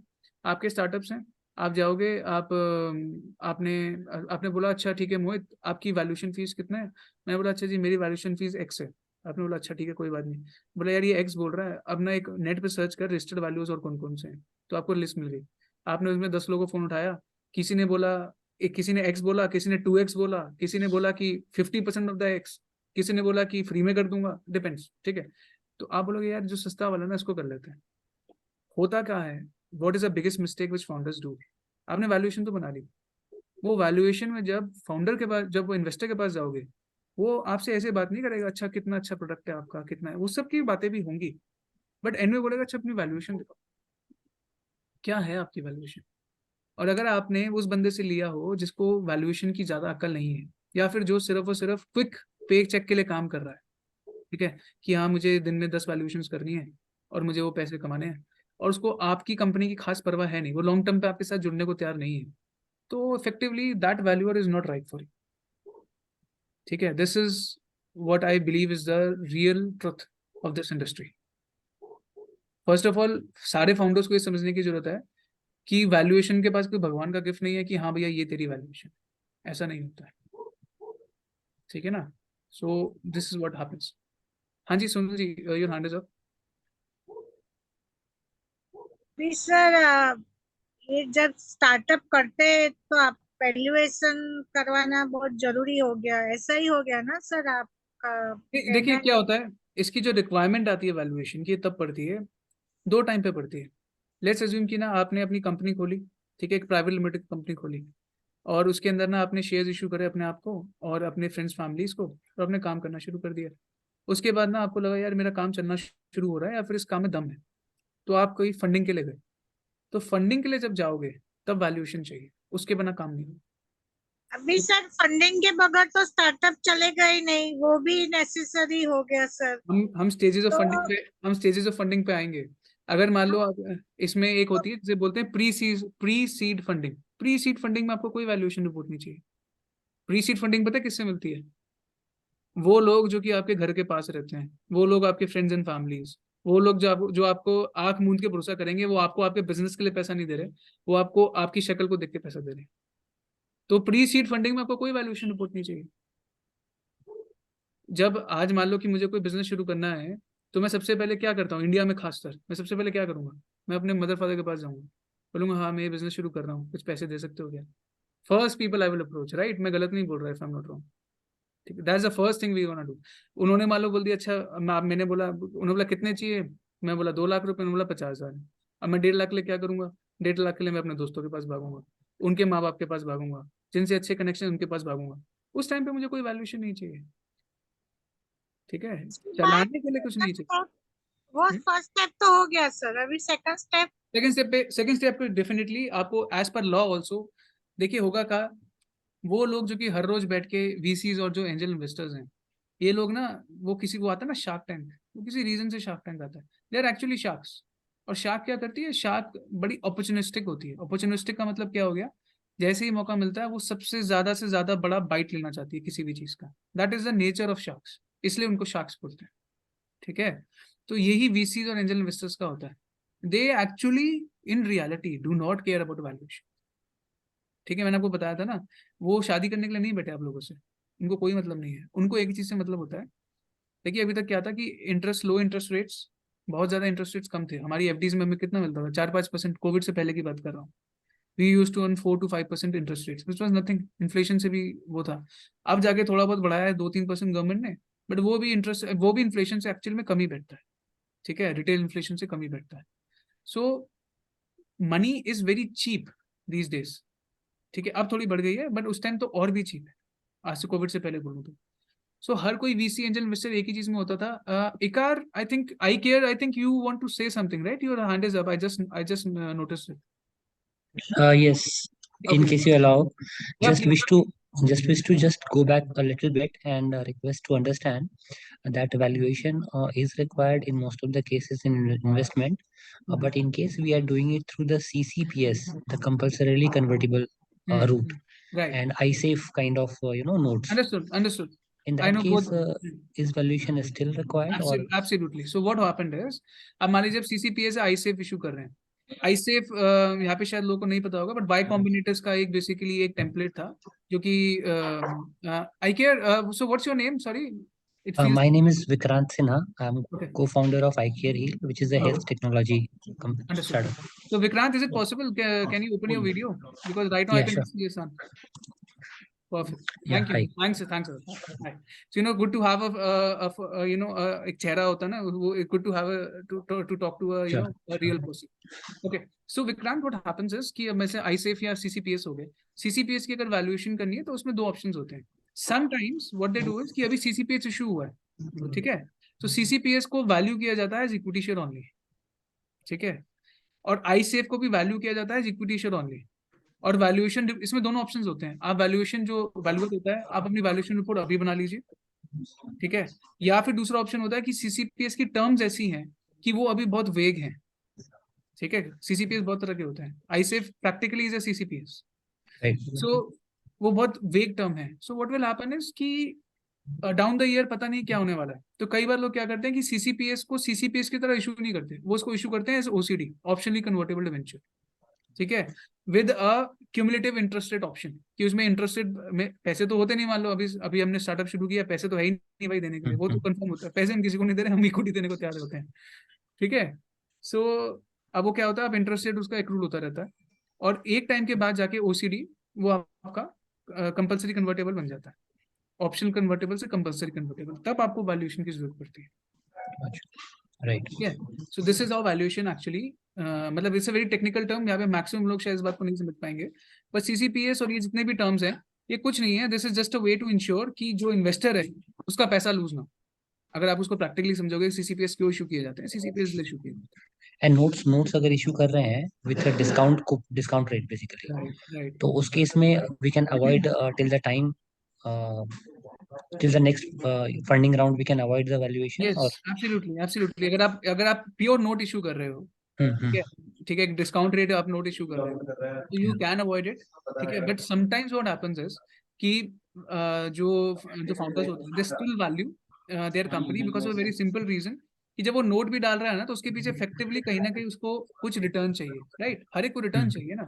आपके स्टार्टअप्स हैं, आप जाओगे, आपने बोला अच्छा ठीक है मोहित आपकी वैल्यूएशन फीस कितना है, मैंने बोला अच्छा जी मेरी वैल्यूएशन फीस एक्स है, आपने बोला अच्छा ठीक है कोई बात नहीं, बोला यार ये एक्स बोल रहा है, अब ना एक नेट पे सर्च कर रजिस्टर्ड वैल्यूज और कौन कौन से हैं, तो आपको लिस्ट मिल गई। आपने उसमें 10 लोगों को फोन उठाया, किसी ने बोला किसी ने एक्स बोला, किसी ने 2x बोला, किसी ने बोला कि 50% ऑफ द एक्स, किसी ने बोला कि फ्री में कर दूंगा, डिपेंड्स, ठीक है। तो आप बोलोगे यार जो सस्ता वाला ना इसको कर लेते हैं। होता क्या है, what is the biggest mistake which founders do, आपने वैल्यूएशन तो बना ली, वो वैल्यूएशन में जब फाउंडर के पास, जब वो इन्वेस्टर के पास जाओगे, वो आपसे ऐसे बात नहीं करेगा अच्छा कितना अच्छा प्रोडक्ट है आपका, कितना है, वो सब की बातें भी होंगी, बट एंड में बोलेगा अच्छा अपनी वैल्यूएशन दिखाओ, क्या है आपकी वैल्यूएशन। और अगर आपने उस बंदे से लिया हो जिसको वैल्यूएशन की ज्यादा अकल नहीं है, या फिर जो सिर्फ और सिर्फ क्विक पे चेक के लिए काम कर रहा है, ठीक है, कि हाँ मुझे दिन में 10 वैल्यूएशंस करनी है और मुझे वो पैसे कमाने हैं, और उसको आपकी कंपनी की खास परवाह है नहीं, वो लॉन्ग टर्म पे आपके साथ जुड़ने को तैयार नहीं है, तो effectively that valuer is not right for you, ठीक है। This is what I believe is the real truth of this industry. First of all सारे फाउंडर्स को ये समझने की जरूरत है कि वैल्यूएशन के पास कोई भगवान का गिफ्ट नहीं है कि हाँ भैया ये तेरी वैल्यूएशन, ऐसा नहीं होता है, ठीक है ना। So this is what happens. हाँ जी Sunil ji, your hand is up. जी सर, ये जब स्टार्टअप करते हैं तो आप वैल्यूएशन करवाना बहुत जरूरी हो गया, ऐसा ही हो गया ना सर आपका देखिए कहना क्या है? होता है, इसकी जो रिक्वायरमेंट आती है वैल्यूएशन की तब पड़ती है, दो टाइम पे पड़ती है। लेट्स अज्यूम कि ना आपने अपनी कंपनी खोली, ठीक है, एक प्राइवेट लिमिटेड कंपनी खोली, और उसके अंदर ना आपने शेयर्स इशू करे अपने आप को और अपने फ्रेंड्स फैमिलीज को, और अपने काम करना शुरू कर दिया। उसके बाद ना आपको लगा यार मेरा काम चलना शुरू हो रहा है या फिर इस काम में दम है, तो आप कोई फंडिंग के लिए गए। तो फंडिंग के लिए जब जाओगे तब वैल्यूएशन चाहिए, उसके बिना काम नहीं होगा। अभी सर फंडिंग के बगैर तो स्टार्टअप चलेगा ही नहीं, वो भी नेसेसरी हो गया सर। हम स्टेजेस ऑफ तो फंडिंग पे आएंगे। अगर मान लो आप, इसमें एक होती है जिसे बोलते हैं pre seed funding. Pre seed funding में आपको कोई वैल्यूएशन रिपोर्ट नहीं चाहिए। प्री सीड फंडिंग पता है किससे मिलती है, वो लोग जो कि आपके घर के पास रहते हैं, वो लोग आपके फ्रेंड्स एंड फैमिलीज, वो लोग जो आपको आंख मूंद के भरोसा करेंगे, वो आपको आपके बिजनेस के लिए पैसा नहीं दे रहे, वो आपको आपकी शक्ल को देख के पैसा दे रहे हैं। तो प्री सीड फंडिंग में आपको कोई वैल्यूएशन रिपोर्ट नहीं चाहिए। जब आज मान लो कि मुझे कोई बिजनेस शुरू करना है, तो मैं सबसे पहले क्या करता हूँ, इंडिया में खासकर मैं सबसे पहले क्या करूंगा, मैं अपने मदर फादर के पास जाऊंगा, बोलूंगा हाँ मैं ये बिजनेस शुरू कर रहा हूँ, कुछ पैसे दे सकते हो क्या। First people I will approach, right, मैं गलत नहीं बोल रहा, if I am not wrong, ठीक है, that's the first thing we gonna do. उन्होंने मान लो बोल दिया अच्छा, मैंने बोला, उन्होंने बोला कितने चाहिए, मैं बोला 2 लाख रुपए, उन्होंने बोला 50,000। अब मैं 1.5 लाख के लिए क्या करूंगा, 1.5 लाख के लिए मैं अपने दोस्तों के पास भागूंगा, उनके माँ बाप के पास भागूंगा, जिनसे अच्छे कनेक्शन उनके पास भागूंगा। उस टाइम पे मुझे कोई वैल्यूएशन नहीं चाहिए, ठीक है, चलाने के लिए कुछ नहीं चाहिए। वो फर्स्ट स्टेप तो हो गया सर, अभी सेकंड स्टेप। सेकंड स्टेप पे डेफिनेटली आपको एज पर लॉ ऑल्सो, देखिए होगा का, वो लोग जो कि हर रोज बैठ के वीसीज और जो एंजल इन्वेस्टर्स हैं, ये लोग ना, वो किसी को आता है ना शार्क टैंक, वो किसी रीजन से शार्क टैंक आता है, दे आर एक्चुअली शार्क्स। और शार्क क्या करती है, शार्क बड़ी अपॉर्चुनिस्टिक होती है। अपॉर्चुनिस्टिक का मतलब क्या हो गया, जैसे ही मौका मिलता है वो सबसे ज्यादा से ज्यादा बड़ा बाइट लेना चाहती है किसी भी चीज का। That is the nature of sharks, इसलिए उनको शार्क्स बोलते हैं, ठीक है। तो यही वीसीज और एंजल इन्वेस्टर्स का होता है, they actually in reality do not care about valuation, ठीक है। मैंने आपको बताया था ना, वो शादी करने के लिए नहीं बैठे आप लोगों से, उनको कोई मतलब नहीं है, उनको एक ही चीज से मतलब होता है। देखिए अभी तक क्या था कि लो इंटरेस्ट रेट्स, बहुत ज्यादा इंटरेस्ट रेट्स कम थे, हमारी एफडीज में हमें कितना मिलता था, 4-5%, कोविड से पहले की बात कर रहा हूँ। we used to earn 4 to 5% interest rates, which was nothing. Inflation से भी वो था. अब जाके थोड़ा बहुत बढ़ाया है 2-3% गवर्नमेंट ने, बट वो भी इन्फ्लेशन से एक्चुअल में कम ही बैठता है. ठीक है, रिटेल इन्फ्लेशन से कम ही बैठता है. So money is very cheap these days. ठीक है, अब थोड़ी बढ़ गई है, बट उस टाइम तो और भी चीप है, आज से कोविड से पहले बोलूँ तो. सो हर कोई वीसी एंजल इन्वेस्टर एक ही चीज में होता था. इकार, I think you want to say something, right? Your hand is up. I just noticed it. Yes, in Okay. case you allow, Yeah, just please. wish to just go back a little bit and request to understand that valuation is required in most of the cases in investment. But in case we are doing it through the CCPS, the compulsorily convertible route, Right. and iSafe kind of notes. Understood. In I that know case, both. is valuation still required or? Absolutely. So what happened is, अब मान लीजिए CCPS से iSafe issue कर रहे हैं. iSafe यहाँ पे शायद लोगों को नहीं पता होगा, बट Y Combinator's का एक बेसिकली एक टेम्पलेट था जो कि iCare. So what's your name? Sorry. My name is Vikrant Sinha. I'm Okay. co-founder of iCare Heal, which is a health technology startup. So Vikrant, is it possible? Can you open your video? Because right now I Yeah, can sure. see your son. Perfect. Yeah, Thank you. hi. Thanks. Hi. So good to have एक चेहरा होता है ना, वो good to have to talk to a Sure. a real person. Okay. So Vikrant, what happens is कि अब से iSafe या CCPS हो गए. CCPS की अगर वैल्यूएशन करनी है तो उसमें दो ऑप्शंस होते हैं. Sometimes what they do is कि अभी CCPS इशू हुआ है, ठीक है, तो CCPS को वैल्यू किया जाता है इक्विटी शेयर ओनली. ठीक है, और iSafe को भी वैल्यू किया जाता है इक्विटी शेयर ओनली. और वैल्यूएशन, इसमें दोनों ऑप्शंस होते हैं. आप वैल्यूएशन जो वैल्यूएट होता है, आप अपनी वैल्यूएशन रिपोर्ट अभी बना लीजिए. ठीक है, या फिर दूसरा ऑप्शन होता है कि सीसीपीएस की टर्म्स ऐसी हैं कि वो अभी बहुत वेग हैं. ठीक है, सीसीपीएस बहुत तरह के होते हैं. iSafe practically is a CCPS. So वो बहुत वेग टर्म है. So what will happen is कि डाउन द ईयर पता नहीं क्या होने वाला है. तो कई बार लोग क्या करते हैं कि सीसीपीएस को सीसीपीएस की तरह इशू नहीं करते, वो उसको इशू करते हैं as OCD, optionally convertible debenture. ठीक है, with a cumulative interest rate option, कि उसमें इंटरेस्ट रेट में पैसे तो होते नहीं. मान लो अभी हमने स्टार्टअप शुरू किया, पैसे तो है ही नहीं भाई देने के लिए, वो तो कंफर्म होता है, पैसे हम किसी को नहीं दे रहे, हम इक्विटी देने को तैयार होते हैं. ठीक है, सो अब वो क्या होता है, अब इंटरेस्ट रेट उसका एक्रूल होता रहता है, और एक टाइम के बाद जाके ओसीडी वो आपका कंपल्सरी कन्वर्टेबल बन जाता है. ऑप्शनल कन्वर्टेबल से कंपल्सरी कन्वर्टेबल, तब आपको वैल्यूएशन की जरूरत पड़ती है. राइट. ठीक है, so this is how valuation actually, मतलब it's a very technical term. यहाँ पे मैक्सिमम लोग शायद इस बात को नहीं समझ पाएंगे, पर सीसीपीएस और ये जितने भी टर्म्स हैं, ये कुछ नहीं है. This is just a way to ensure कि जो इन्वेस्टर है उसका पैसा लूज ना. अगर आप उसको प्रैक्टिकली समझोगे, सीसीपीएस क्यों इशू किए जाते हैं, सीसीपीएस इशू किए जाते हैं. एंड नोट्स अगर इशू कर रहे हैं with discount rate basically, right. तो उस केस में we can avoid till the time till the next funding round we can avoid the valuation. Yes, or absolutely. अगर आप प्योर नोट इशू कर रहे हो, ठीक है, डिस्काउंट रेट आप नोट इशू कर रहे हो, तो यू कैन अवॉइड इट. ठीक है, but sometimes what happens is कि जो फाउंडर्स होते हैं, they still value their company because of very simple reason कि जब वो नोट भी डाल रहा है ना, तो उसके पीछे इफेक्टिवली कहीं ना कहीं उसको कुछ रिटर्न चाहिए. राइट, हर एक को रिटर्न चाहिए ना,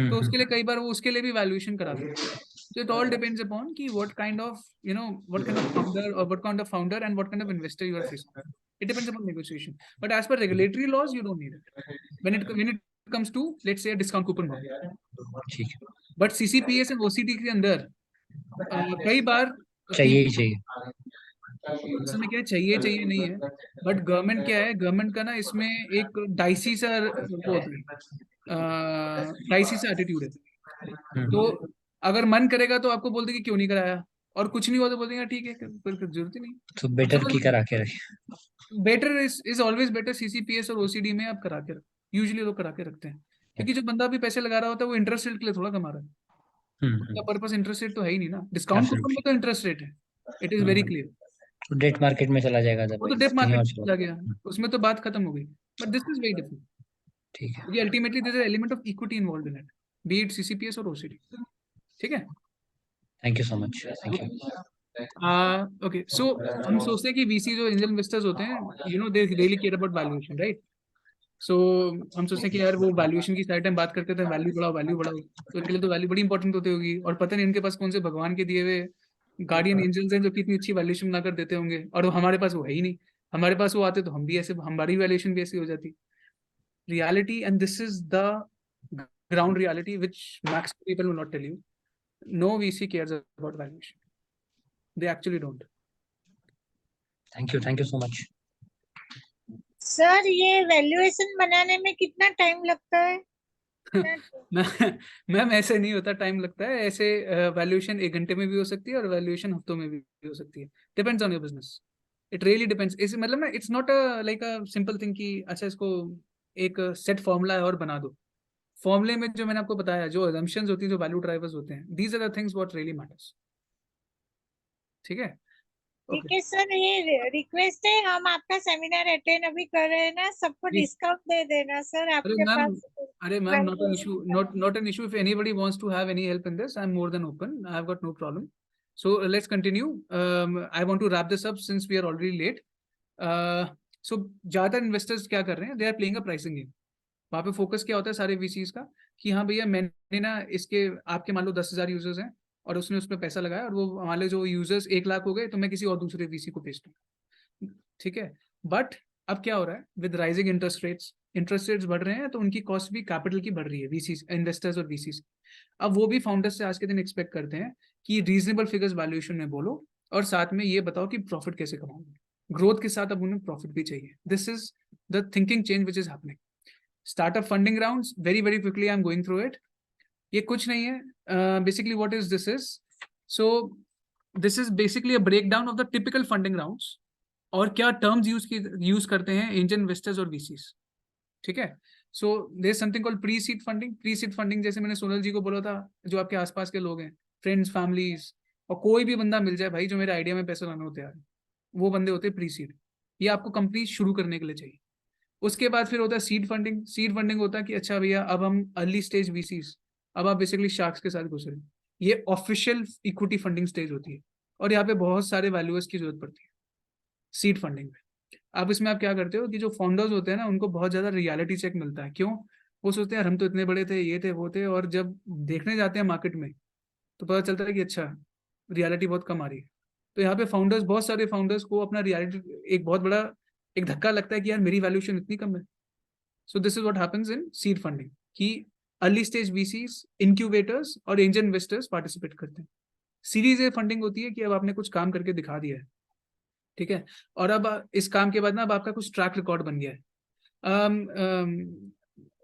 तो उसके लिए कई बार वो उसके लिए भी वैल्यूएशन करा देते हैं. So it all depends upon ki what kind of founder or what kind of founder and what kind of investor you are facing. It depends upon negotiation. But as per regulatory laws, you don't need it. When it comes to, let's say, a discount coupon bond. But CCPS and OCD के अंदर कई बार चाहिए इसमें क्या चाहिए नहीं है, but government क्या है, गवर्नमेंट का ना इसमें एक डाइसी सा वो होता है, डाइसी सा एटीट्यूड है. तो अगर मन करेगा तो आपको बोल देंगे क्यों नहीं कराया, और कुछ नहीं हुआ तो बोल देंगे ठीक है, जरूरत ही नहीं. तो बेटर की करा के रखिए. Better is always better. CCPS और ओसीडी में आप करा के रखो, यूजुअली लोग करा के रखते हैं, क्योंकि जो बंदा भी पैसे लगा रहा होता है वो इंटरेस्ट रेट के लिए थोड़ा कमा रहा है. उसका पर्पस इंटरेस्ट रेट तो है ही नहीं ना. डिस्काउंट कूपन में तो इंटरेस्ट रेट है, इट इज वेरी क्लियर. तो डेट मार्केट में चला जाएगा जब, वो तो डेट मार्केट में चला गया, उसमें तो बात खत्म हो गई. But this is very different. ठीक है, क्योंकि ultimately there is an element of equity involved in it, be it CCPS और ओसीडी. ठीक है, thank you so much. Thank you. Okay, so हम सोचते हैं कि वीसी जो एंजल इन्वेस्टर्स होते हैं, they really care about valuation, right. So हम सोचते हैं कि यार वो वैल्यूएशन की सारी टाइम बात करते थे, वैल्यू बढ़ाओ, तो इनके लिए तो वैल्यू बड़ी इंपॉर्टेंट होती होगी, और पता नहीं इनके पास कौन से भगवान के दिए हुए गार्डियन एंजल्स हैं जो कि इतनी अच्छी वैल्यूएशन बना कर देते होंगे, और हमारे पास वो है ही नहीं. हमारे पास वो आते तो हम भी ऐसे, हमारी वैल्यूएशन भी ऐसी हो जाती. Reality, and this is the ground reality which max people will not tell you. No VC cares about valuation. They actually don't. Thank you so much. Sir ये वैल्यूएशन बनाने में कितना टाइम लगता है? मैम ऐसे नहीं होता, टाइम लगता है। ऐसे वैल्यूएशन 1 घंटे में भी हो सकती है और वैल्यूएशन हफ्तों में भी हो सकती है। Depends on your business, it really depends. इस मतलब ना, it's not a like a simple thing कि अच्छा इसको एक सेट फॉर्मूला है और बना दो। फॉर्मूले में जो मैंने आपको बताया, जो assumptions होती है, जो वैल्यू ड्राइवर्स होते हैं, these are the things what really matters. ठीक है, ठीक है सर, ये रिक्वेस्ट है, हम आपका सेमिनार अटेंड अभी कर रहे हैं ना, सबको जी। डिस्काउंट दे देना सर अरे आपके मैम, पास। अरे ma'am, not an issue, not an issue. If anybody wants to have any help in this, I'm more than open. I've got no problem. So let's continue. I want to wrap this up since we are already late. So ज्यादातर investors क्या कर रहे हैं? They are playing a pricing game. वहाँ पे focus क्या होता है सारे VCs का कि हाँ भैया, मैंने ना इसके आपके मान लो 10,000 यूजर्स हैं और उसने उसमें पैसा लगाया और वो मान लो जो यूजर्स 1 लाख हो गए तो मैं किसी और दूसरे VC को बेच दूँ। ठीक है, बट अब क्या हो रहा है विद राइजिंग इंटरेस्ट रेट्स बढ़ रहे हैं तो उनकी कॉस्ट भी कैपिटल की बढ़ रही है, VCs, इन्वेस्टर्स और VCs। अब वो भी फाउंडर्स से आज के दिन एक्सपेक्ट करते हैं कि रीजनेबल फिगर्स वैल्यूएशन में बोलो और साथ में ये बताओ कि प्रॉफिट कैसे कमाओगे। ग्रोथ के साथ अब उन्हें प्रॉफिट भी चाहिए। This is the thinking change which is happening. Startup funding rounds, very quickly I am going through it. ये कुछ नहीं है, basically what is this is, so this is basically a breakdown of the typical funding rounds और क्या terms use करते हैं angel investors और VCs। ठीक है, so there is something called pre seed funding. Pre seed funding जैसे मैंने सोनल जी को बोला था, जो आपके आसपास के लोग हैं, फ्रेंड्स, फैमिलीज, और कोई भी बंदा मिल जाए भाई जो मेरे आइडिया में पैसा लाना होता है, वो बंदे होते हैं प्री सीड। ये आपको कंपनी शुरू करने के लिए चाहिए। उसके बाद फिर होता है सीड फंडिंग। सीड फंडिंग होता है कि अच्छा भैया अब हम अर्ली स्टेज VCs, अब आप बेसिकली शार्क्स के साथ घुस रहे हैं। ये ऑफिशियल इक्विटी फंडिंग स्टेज होती है और यहाँ पे बहुत सारे वैल्यूअर्स की जरूरत पड़ती है सीड फंडिंग में। अब इसमें आप क्या करते हो कि जो फाउंडर्स होते हैं ना, उनको बहुत ज्यादा रियलिटी चेक मिलता है। क्यों? वो सोचते हैं हम तो इतने बड़े थे, ये थे, वो थे, और जब देखने जाते हैं मार्केट में तो पता चलता है कि अच्छा रियलिटी बहुत कम आ रही है। तो यहाँ पे फाउंडर्स, बहुत सारे फाउंडर्स को अपना रियलिटी एक बहुत बड़ा एक धक्का लगता है कि यार मेरी वैल्यूएशन इतनी कम है। So this is what happens in seed funding कि अर्ली स्टेज VCs, इनक्यूबेटर्स और एंजल इन्वेस्टर्स पार्टिसिपेट करते हैं। सीरीज ए फंडिंग होती है कि अब आपने कुछ काम करके दिखा दिया है, ठीक है, और अब इस काम के बाद ना अब आपका कुछ ट्रैक रिकॉर्ड बन गया है।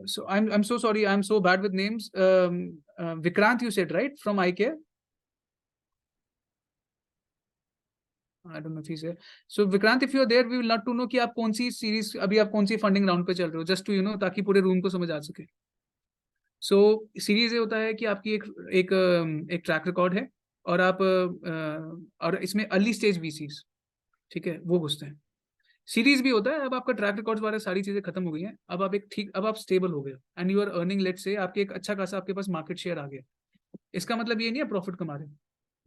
so I'm so sorry, I'm so bad with names. Vikrant, you said, right, from iCare? I don't know if he's here. So Vikrant, if you're there, we will love to know कि आप कौन सी series, अभी आप कौन सी funding round पे चल रहे हो, जस्ट टू ताकि पूरे रूम को समझ आ सके। सो सीरीज ये होता है कि आपकी एक ट्रैक रिकॉर्ड है और आप और इसमें अर्ली स्टेज VCs, ठीक है, वो घुसते हैं। सीरीज भी होता है, अब आपका ट्रैक रिकॉर्ड वाला सारी चीजें खत्म हो गई हैं, अब आप अब आप स्टेबल हो गए and you are earning, late से आपके एक अच्छा खासा आपके पास मार्केट शेयर आ गया। इसका मतलब ये नहीं है प्रॉफिट कमा रहे,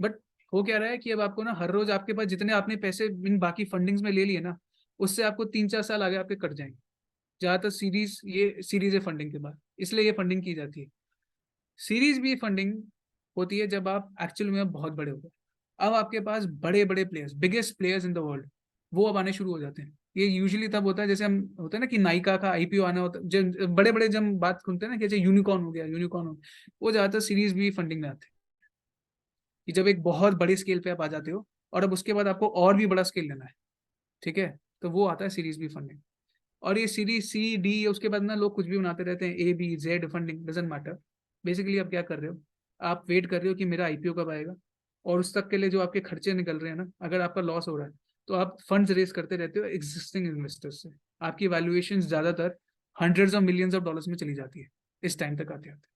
बट हो क्या रहा है कि अब आपको ना हर रोज आपके पास जितने आपने पैसे इन बाकी फंडिंग्स में ले लिए ना, उससे आपको 3-4 साल आगे आपके कट जाएंगे। ज्यादातर सीरीज है फंडिंग के बाद, इसलिए ये फंडिंग की जाती है। सीरीज भी फंडिंग होती है जब आप एक्चुअल में बहुत बड़े हो गए, अब आपके पास बड़े बड़े players, biggest players in the world, वो अब आने शुरू हो जाते हैं। ये यूजुअली तब होता है जैसे हम होता है ना कि नाइका का IPO आना होता है, जब बड़े बड़े जब बात सुनते हैं ना कि जैसे यूनिकॉर्न हो गया, वो ज्यादातर सीरीज भी फंडिंग में आते हैं कि जब एक बहुत बड़ी स्केल पे आप आ जाते हो और अब उसके बाद आपको और भी बड़ा स्केल लेना है, ठीक है, तो वो आता है सीरीज भी फंडिंग। और ये सीरीज C, D, उसके बाद ना लोग कुछ भी बनाते रहते हैं, A, B, Z funding, doesn't matter. Basically आप क्या कर रहे हो, आप वेट कर रहे हो कि मेरा IPO कब आएगा, और उस तक के लिए जो आपके खर्चे निकल रहे हैं ना, अगर आपका लॉस हो रहा है तो आप फंड्स रेज करते रहते हो एग्जिस्टिंग इन्वेस्टर्स से। आपकी वैल्यूएशन ज्यादातर hundreds of millions of dollars में चली जाती है इस टाइम तक आते आते।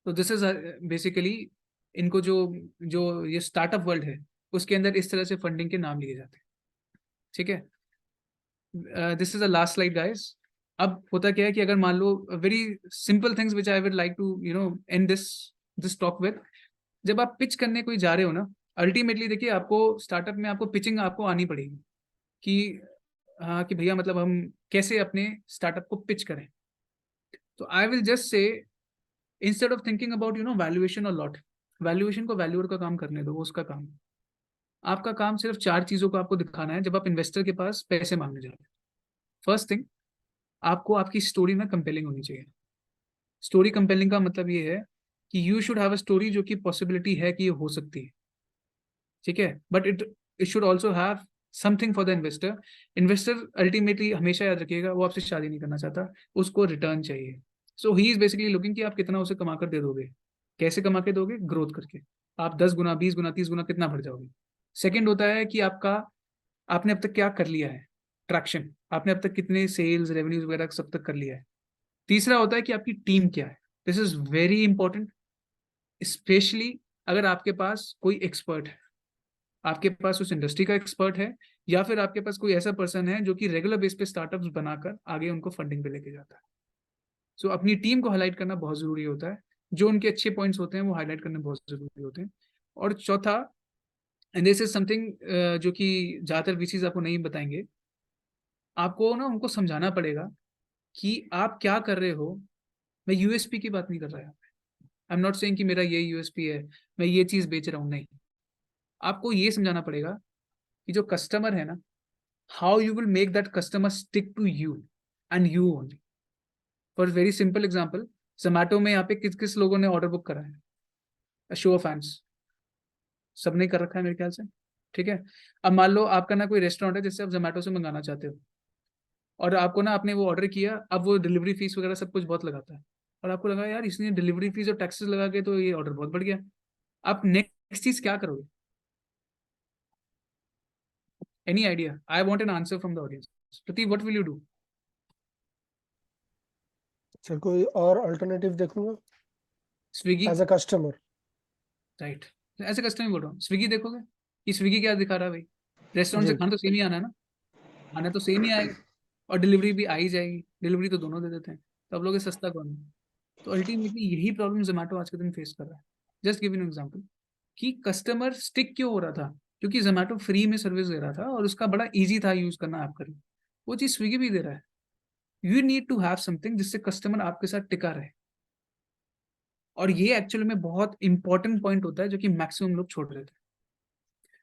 तो दिस इज बेसिकली इनको जो जो ये स्टार्टअप वर्ल्ड है उसके अंदर इस तरह से फंडिंग के नाम लिए जाते हैं, ठीक है। This is a last slide guys. अब होता क्या है कि अगर मान लो very simple things which I would like to end this talk with, जब आप पिच करने कोई जा रहे हो ना, अल्टीमेटली देखिए आपको स्टार्टअप में आपको पिचिंग आपको आनी पड़ेगी कि हाँ कि भैया मतलब हम कैसे अपने स्टार्टअप को पिच करें। तो I will just say instead of thinking about valuation और लॉट, वैल्यूएशन को वैल्यूअर का काम करने दो, वो उसका काम। आपका काम सिर्फ 4 चीजों को आपको दिखाना है जब आप इन्वेस्टर के पास पैसे मांगने जा रहे हैं। फर्स्ट थिंग, आपको आपकी स्टोरी में कंपेलिंग होनी चाहिए। स्टोरी कंपेलिंग का मतलब ये है कि you should have a story जो कि पॉसिबिलिटी है कि ये हो सकती है, ठीक है, but it should also have something for the investor. Investor ultimately हमेशा याद रखिएगा वो आपसे शादी नहीं करना चाहता, उसको रिटर्न चाहिए. सो ही इज बेसिकली लुकिंग कि आप कितना उसे कमा कर दे दोगे. कैसे कमा के दोगे? ग्रोथ करके. आप 10 गुना, 20 गुना, 30 गुना कितना बढ़ जाओगे. सेकेंड होता है कि आपने अब तक क्या कर लिया है, ट्रैक्शन, आपने अब तक कितने सेल्स रेवेन्यूज वगैरह सब तक कर लिया है. तीसरा होता है कि आपकी टीम क्या है. This is very important, specially अगर आपके पास कोई एक्सपर्ट है, आपके पास उस इंडस्ट्री का एक्सपर्ट है, या फिर आपके पास कोई ऐसा पर्सन है जो कि रेगुलर बेस पे स्टार्टअप्स बनाकर आगे उनको फंडिंग पे लेके जाता है. सो अपनी टीम को हाईलाइट करना बहुत जरूरी होता है. जो उनके अच्छे पॉइंट्स होते हैं वो हाईलाइट करने बहुत जरूरी होते हैं. और चौथा, एंड दिस इज समथिंग जो कि ज्यादातर वीसीज आपको नहीं बताएंगे, आपको ना उनको समझाना पड़ेगा कि आप क्या कर रहे हो. मैं यूएसपी की बात नहीं कर रहा, आई एम नॉट सेइंग कि मेरा ये यूएसपी है, मैं ये चीज बेच रहा हूँ, नहीं. आपको ये समझाना पड़ेगा कि जो कस्टमर है ना, how you will make that customer stick to you and you only. For very simple example, Zomato में यहाँ पे किस किस लोगों ने ऑर्डर बुक करा है? शो ऑफ हैंड्स, सबने कर रखा है मेरे ख्याल से, ठीक है. अब मान लो आपका ना कोई रेस्टोरेंट है जिससे आप जोमैटो से मंगाना चाहते हो, और आपको ना आपने वो ऑर्डर किया, अब वो डिलीवरी फीस वगैरह सब कुछ बहुत लगाता है, और आपको लगा यार इसने डिलीवरी फीस और टैक्सेस लगा के तो ये ऑर्डर बहुत बढ़ गया. आप नेक्स्ट चीज क्या करोगे? Any idea? I want an answer from the audience. Prateek, what will you do? Sir कोई और अल्टरनेटिव देखूंगा Swiggy, as a customer. Right. ऐसे कस्टमर बोल रहा हूँ, स्विगी देखोगे कि स्विगी क्या दिखा रहा है भाई. रेस्टोरेंट से जी. खाना तो सेम ही आना है ना, खाना तो सेम ही आएगा, और डिलीवरी भी आ ही जाएगी. डिलीवरी तो दोनों दे देते हैं, तो अब लोग सस्ता कौन है? तो अल्टीमेटली यही प्रॉब्लम जोमेटो आज के दिन फेस कर रहा है. जस्ट गिव यू एग्जांपल कि कस्टमर स्टिक क्यों हो रहा था, क्योंकि जोमेटो फ्री में सर्विस दे रहा था और उसका बड़ा इजी था यूज करना ऐप करके. वो चीज स्विगी भी दे रहा है. You need to have something जिससे कस्टमर आपके साथ टिका रहे. और ये एक्चुअली में बहुत इंपॉर्टेंट पॉइंट होता है जो कि मैक्सिमम लोग छोड़ देते हैं.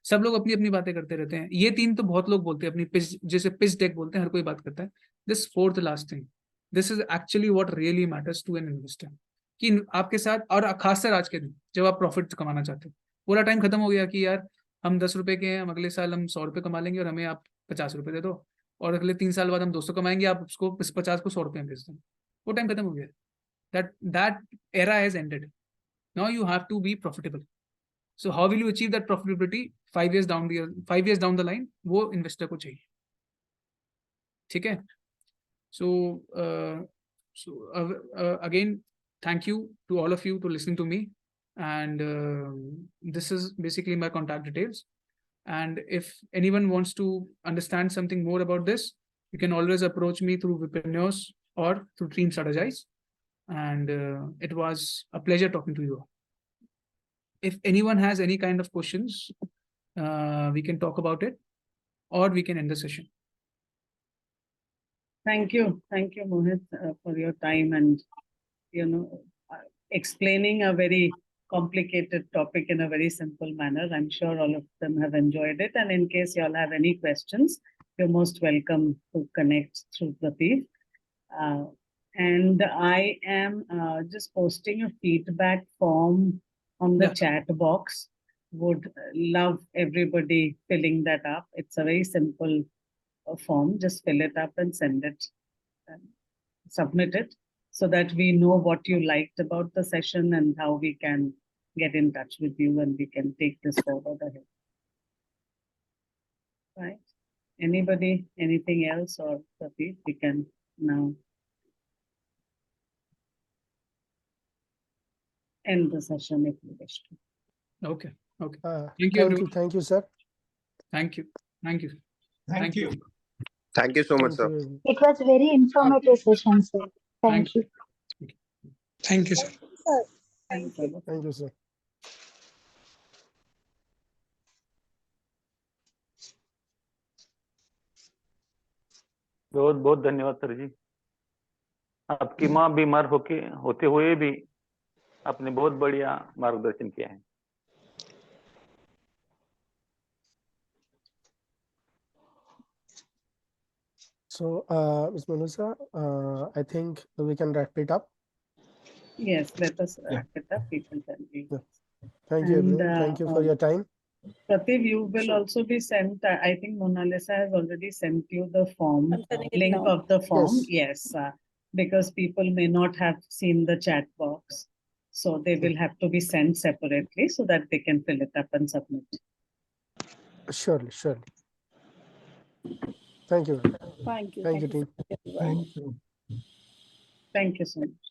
सब लोग अपनी अपनी बातें करते रहते हैं. ये तीन तो बहुत लोग बोलते हैं अपनी पिच, जैसे पिच डेक बोलते हैं, हर कोई बात करता है. This fourth last thing, this is actually what really matters to an investor. कि आपके साथ, और खासकर आज के दिन जब आप प्रॉफिट कमाना चाहते हो, पूरा टाइम खत्म हो गया कि यार हम 10 रुपए के हैं, हम अगले साल हम 100 रुपए कमा लेंगे और हमें आप 50 रुपए दे दो, और अगले 3 साल बाद हम 200 कमाएंगे, आप उसको 50 को 100 रुपए में बेच दो. वो टाइम खत्म हो गया. That era has ended. Now you have to be profitable. So how will you achieve that profitability 5 years down the line? वो इन्वेस्टर को चाहिए, ठीक है. So again, thank you to all of you to listening to me, and this is basically my contact details. And if anyone wants to understand something more about this, you can always approach me through Vipinneos or through Team Strategize. And it was a pleasure talking to you all. If anyone has any kind of questions, we can talk about it, or we can end the session. Thank you, Mohit, for your time and explaining a very complicated topic in a very simple manner. I'm sure all of them have enjoyed it, and in case you all have any questions, you're most welcome to connect through Prateek. And I am just posting a feedback form on the chat box. Would love everybody filling that up. It's a very simple form. Just fill it up and send it, submit it, so that we know what you liked about the session and how we can get in touch with you and we can take this forward ahead. Right? Anybody, anything else, or Prateek, we can now end the session if you wish to. Okay. Thank you, everyone. Thank you, sir. Thank you. Thank you. Thank you so much, sir. It was very informative session, sir. Thank you. Thank you, sir. Thank you. Thank you, sir. बहुत बहुत धन्यवाद sir जी. आपकी माँ बीमार होते हुए भी आपने बहुत बढ़िया मार्गदर्शन किया है. So, Ms. Manusa, I think we can wrap it up. Yes, let us Yeah. wrap it up. We can tell you. Yeah. Thank you, And, everyone. Thank you for your time. Prateek, you will Sure. also be sent, I think Mona Lisa has already sent you the form, I'm sending it link now. of the form. Yes. Yes, because people may not have seen the chat box. So they will have to be sent separately so that they can fill it up and submit. Surely, surely. Thank you. Thank you. Thank you, team. Thank you. Thank you so much.